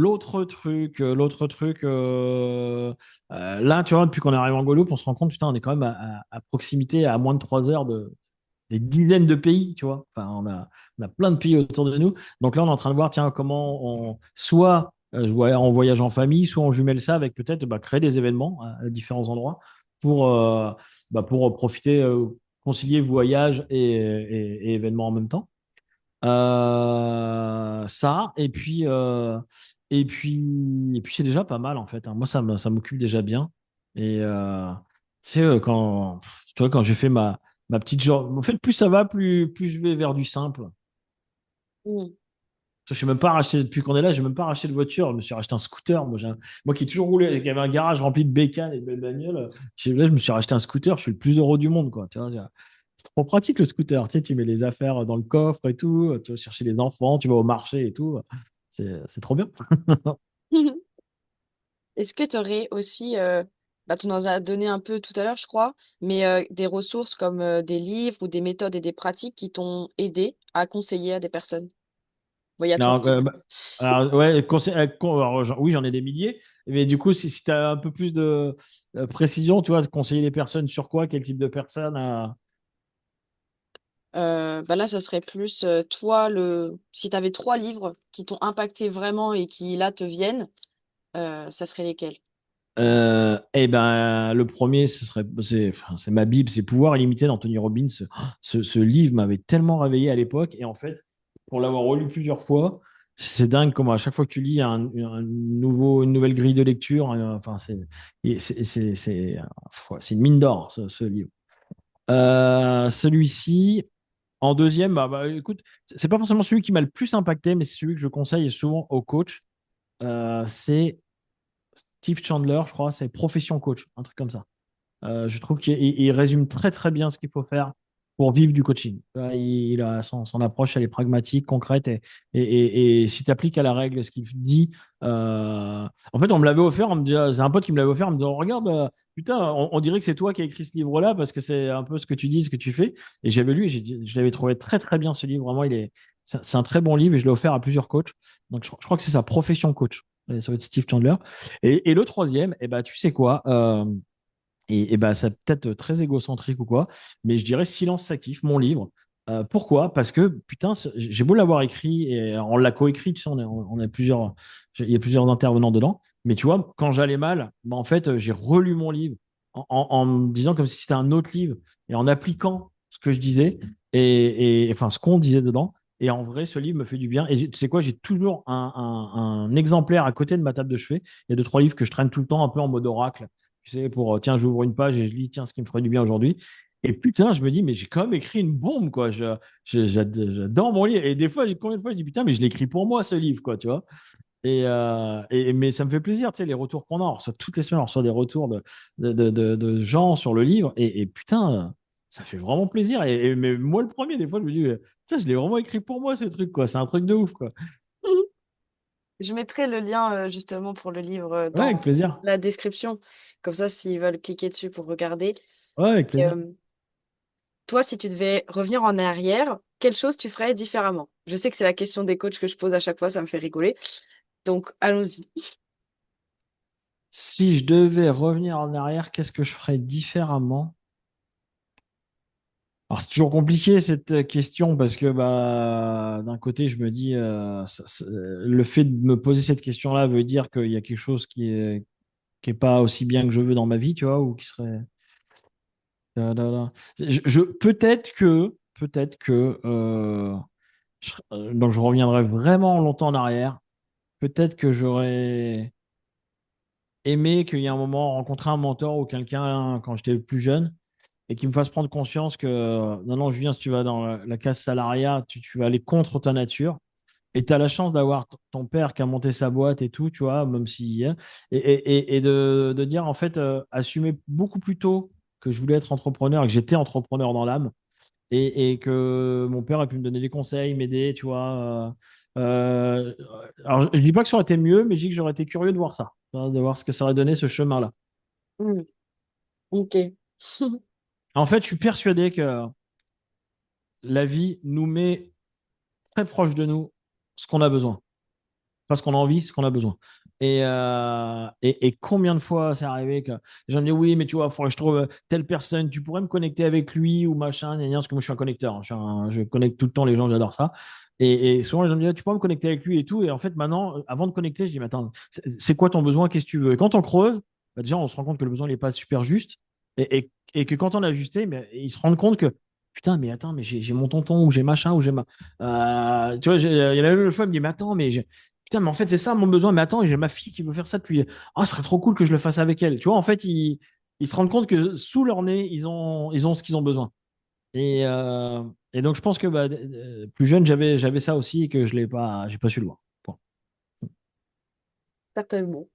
tu vois, depuis qu'on est arrivé en Guadeloupe, on se rend compte, putain, on est quand même à proximité, à moins de 3 heures des dizaines de pays, tu vois. Enfin, on a plein de pays autour de nous. Donc là, on est en train de voir, tiens, comment soit on voyage en famille, soit on jumelle ça avec peut-être créer des événements à différents endroits pour profiter, concilier voyage et événements en même temps. Ça, et puis c'est déjà pas mal en fait, hein. Moi, ça m'occupe déjà bien. Et tu sais, tu vois, quand j'ai fait ma petite genre, en fait, plus ça va, plus je vais vers du simple. Mhm. Je sais même pas racheter, depuis qu'on est là, j'ai même pas racheté de voiture. Je me suis racheté un scooter. Moi qui ai toujours roulé, qui avait un garage rempli de bécanes et de belles bagnoles, là, je me suis racheté un scooter. Je suis le plus heureux du monde, quoi. Tu vois, C'est trop pratique le scooter. Tu sais, tu mets les affaires dans le coffre et tout. Tu vas chercher les enfants, tu vas au marché et tout. C'est trop bien. Est-ce que tu aurais aussi, bah, tu nous en as donné un peu tout à l'heure, je crois, mais des ressources comme des livres ou des méthodes et des pratiques qui t'ont aidé à conseiller à des personnes? Bon, il y a toi Alors, qui. alors, ouais, alors, oui, j'en ai des milliers. Mais du coup, si tu as un peu plus de précision, tu vois, de conseiller les personnes sur quoi, quel type de personnes Bah là, ça serait plus toi, si tu avais trois livres qui t'ont impacté vraiment et qui là te viennent, ça serait lesquels? Eh ben, le premier, c'est ma Bible, c'est Pouvoir illimité d'Anthony Robbins. Ce livre m'avait tellement réveillé à l'époque. Et en fait, pour l'avoir relu plusieurs fois, c'est dingue comment à chaque fois que tu lis une nouvelle grille de lecture, enfin, c'est une mine d'or, ce livre. Celui-ci, en deuxième, écoute, c'est pas forcément celui qui m'a le plus impacté, mais c'est celui que je conseille souvent aux coachs. C'est Steve Chandler, je crois, c'est Profession Coach, un truc comme ça. Je trouve qu'il résume très très bien ce qu'il faut faire pour vivre du coaching. Il a son approche, elle est pragmatique, concrète, et si tu appliques à la règle ce qu'il dit, en fait, on me l'avait offert, c'est un pote qui me l'avait offert en me disant, regarde, putain, on dirait que c'est toi qui as écrit ce livre-là parce que c'est un peu ce que tu dis, ce que tu fais. Et j'avais lu, je l'avais trouvé très très bien ce livre. Vraiment, c'est un très bon livre et je l'ai offert à plusieurs coachs. Donc, je crois que c'est sa profession coach. Et ça va être Steve Chandler. Et le troisième, eh ben, tu sais quoi? Et bah, c'est peut-être très égocentrique ou quoi, mais je dirais Silence, ça kiffe, mon livre. Pourquoi? Parce que, putain, j'ai beau l'avoir écrit, et on l'a coécrit, tu sais, on a plusieurs, il y a plusieurs intervenants dedans, mais tu vois, quand j'allais mal, bah, en fait, j'ai relu mon livre en me disant comme si c'était un autre livre, et en appliquant ce que je disais, enfin, ce qu'on disait dedans. Et en vrai, ce livre me fait du bien. Et tu sais quoi, j'ai toujours un exemplaire à côté de ma table de chevet. Il y a deux, trois livres que je traîne tout le temps, un peu en mode oracle, tu sais, tiens, j'ouvre une page et je lis, tiens, ce qui me ferait du bien aujourd'hui. Et putain, je me dis, mais j'ai quand même écrit une bombe, quoi. J'adore mon livre. Et des fois, combien de fois je dis, putain, mais je l'ai écrit pour moi, ce livre, quoi, tu vois. Mais ça me fait plaisir, tu sais, les retours qu'on a. On reçoit toutes les semaines, on reçoit des retours de gens sur le livre. Et putain, ça fait vraiment plaisir. Mais moi, le premier, des fois, je me dis, tiens, je l'ai vraiment écrit pour moi, ce truc, quoi. C'est un truc de ouf, quoi. Je mettrai le lien justement pour le livre Ouais, avec dans plaisir. la description. Comme ça, s'ils veulent cliquer dessus pour regarder. Ouais, avec Et, plaisir. toi, si tu devais revenir en arrière, quelle chose tu ferais différemment? Je sais que c'est la question des coachs que je pose à chaque fois, ça me fait rigoler. Donc, allons-y. Si je devais revenir en arrière, qu'est-ce que je ferais différemment? Alors, c'est toujours compliqué cette question parce que bah, d'un côté, je me dis, le fait de me poser cette question-là veut dire qu'il y a quelque chose qui est pas aussi bien que je veux dans ma vie, tu vois, ou qui serait. Da, da, da. Peut-être que, donc je reviendrai vraiment longtemps en arrière. Peut-être que j'aurais aimé qu'il y ait un moment rencontrer un mentor ou quelqu'un quand j'étais plus jeune et qui me fasse prendre conscience que non, non, Julien, si tu vas dans la case salariat, tu vas aller contre ta nature. Et tu as la chance d'avoir ton père qui a monté sa boîte et tout, tu vois, même si. Hein, et de dire, en fait, assumer beaucoup plus tôt que je voulais être entrepreneur et que j'étais entrepreneur dans l'âme et que mon père a pu me donner des conseils, m'aider, tu vois. Alors, je dis pas que ça aurait été mieux, mais je dis que j'aurais été curieux de voir ça, hein, de voir ce que ça aurait donné ce chemin-là. Hmm, ok. En fait, je suis persuadé que la vie nous met très proche de nous ce qu'on a besoin. Pas ce qu'on a envie, ce qu'on a besoin. Et combien de fois c'est arrivé que les gens me disent oui, mais tu vois, il faudrait que je trouve telle personne, tu pourrais me connecter avec lui ou machin, gna gna, parce que moi je suis un connecteur, hein. Je connecte tout le temps les gens, j'adore ça. Et souvent les gens me disent tu pourrais me connecter avec lui et tout. Et en fait, maintenant, avant de connecter, je dis mais attends, c'est quoi ton besoin, qu'est-ce que tu veux? Et quand on creuse, bah, déjà on se rend compte que le besoin n'est pas super juste et que quand on a ajusté, mais ils se rendent compte que putain, mais attends, mais j'ai mon tonton ou j'ai machin ou j'ai ma. Tu vois, il y en a une fois, il me dit mais attends, mais putain, mais en fait, c'est ça mon besoin. Mais attends, j'ai ma fille qui veut faire ça depuis. Ah, ce serait trop cool que je le fasse avec elle. Tu vois, en fait, ils se rendent compte que sous leur nez, ils ont ce qu'ils ont besoin. Et donc, je pense que bah, plus jeune, j'avais ça aussi et que je l'ai pas, j'ai pas su le voir. Point. Certainement.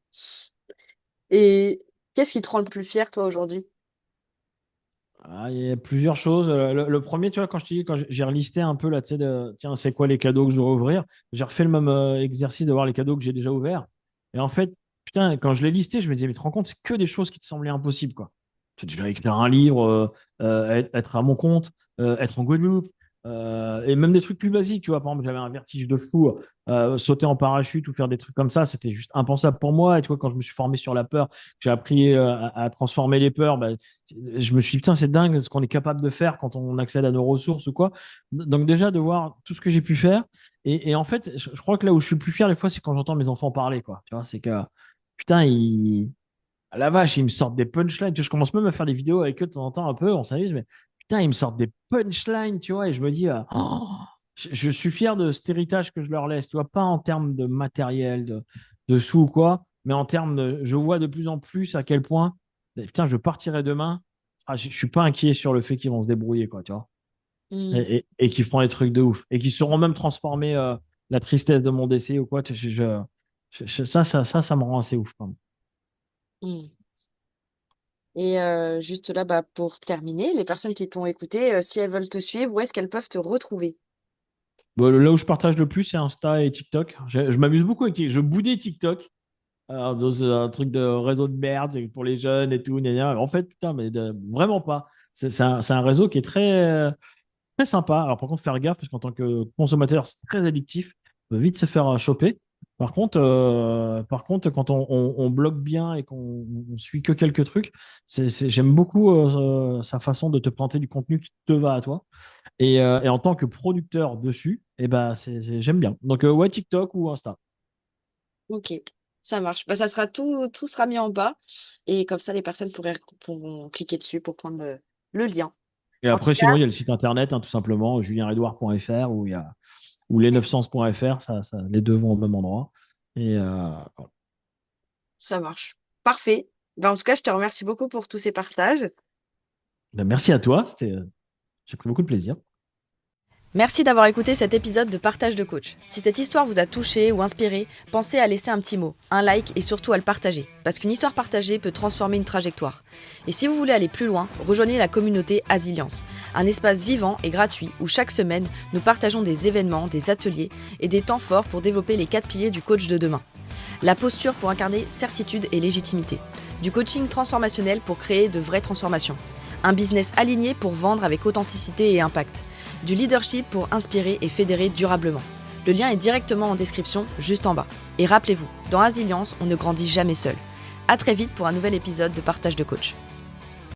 Et qu'est-ce qui te rend le plus fier, toi, aujourd'hui? Il y a plusieurs choses. Le premier, tu vois, quand je te dis, quand j'ai relisté un peu là, tu sais, tiens, c'est quoi les cadeaux que je dois ouvrir? J'ai refait le même exercice de voir les cadeaux que j'ai déjà ouverts. Et en fait, putain, quand je l'ai listé, je me disais, mais tu te rends compte, c'est que des choses qui te semblaient impossibles, quoi. Tu dois écrire un livre, être à mon compte, être en Guadeloupe, et même des trucs plus basiques, tu vois. Par exemple, j'avais un vertige de fou, sauter en parachute ou faire des trucs comme ça, c'était juste impensable pour moi. Et tu vois, quand je me suis formé sur la peur, j'ai appris à transformer les peurs, bah, je me suis dit, putain, c'est dingue ce qu'on est capable de faire quand on accède à nos ressources ou quoi. Donc, déjà, de voir tout ce que j'ai pu faire. Et en fait, je crois que là où je suis le plus fier, des fois, c'est quand j'entends mes enfants parler, quoi. Tu vois, c'est que, putain, à la vache, ils me sortent des punchlines. Tu vois, je commence même à faire des vidéos avec eux de temps en temps, un peu, on s'amuse, mais putain, ils me sortent des punchlines, tu vois, et je me dis, je suis fier de cet héritage que je leur laisse, tu vois, pas en termes de matériel, de sous ou quoi, mais en termes de, je vois de plus en plus à quel point, putain, je partirai demain, je suis pas inquiet sur le fait qu'ils vont se débrouiller, quoi, tu vois, Mm. et qu'ils feront des trucs de ouf, et qu'ils sauront même transformer la tristesse de mon décès ou quoi, ça me rend assez ouf, quand même. Mm. Et juste là, bah, pour terminer, les personnes qui t'ont écouté, si elles veulent te suivre, où est-ce qu'elles peuvent te retrouver? Bon, là où je partage le plus, c'est Insta et TikTok. Je m'amuse beaucoup avec je boudais TikTok. Alors, dans un truc de réseau de merde, c'est pour les jeunes et tout. Gna gna. En fait, putain, mais vraiment pas. C'est un réseau qui est très sympa. Alors, par contre, faire gaffe, parce qu'en tant que consommateur, c'est très addictif. On peut vite se faire choper. Par contre, quand on bloque bien et qu'on suit que quelques trucs, j'aime beaucoup sa façon de te présenter du contenu qui te va à toi. Et en tant que producteur dessus, eh ben, j'aime bien. Donc, ouais, TikTok ou Insta. Ok, ça marche. Bah, ça sera tout sera mis en bas. Et comme ça, les personnes pourront cliquer dessus pour prendre le lien. Et En tout après, cas, sinon, il y a le site internet, hein, tout simplement, julienredouard.fr, ou les900.fr, les deux vont au même endroit. Et voilà. ça marche. Parfait. Bah, en tout cas, je te remercie beaucoup pour tous ces partages. Ben, merci à toi, j'ai pris beaucoup de plaisir. Merci d'avoir écouté cet épisode de Partage de Coach. Si cette histoire vous a touché ou inspiré, pensez à laisser un petit mot, un like et surtout à le partager. Parce qu'une histoire partagée peut transformer une trajectoire. Et si vous voulez aller plus loin, rejoignez la communauté Asilience, un espace vivant et gratuit où chaque semaine, nous partageons des événements, des ateliers et des temps forts pour développer les 4 piliers du coach de demain. La posture pour incarner certitude et légitimité. Du coaching transformationnel pour créer de vraies transformations. Un business aligné pour vendre avec authenticité et impact. Du leadership pour inspirer et fédérer durablement. Le lien est directement en description, juste en bas. Et rappelez-vous, dans Asilience, on ne grandit jamais seul. À très vite pour un nouvel épisode de Partage de Coach.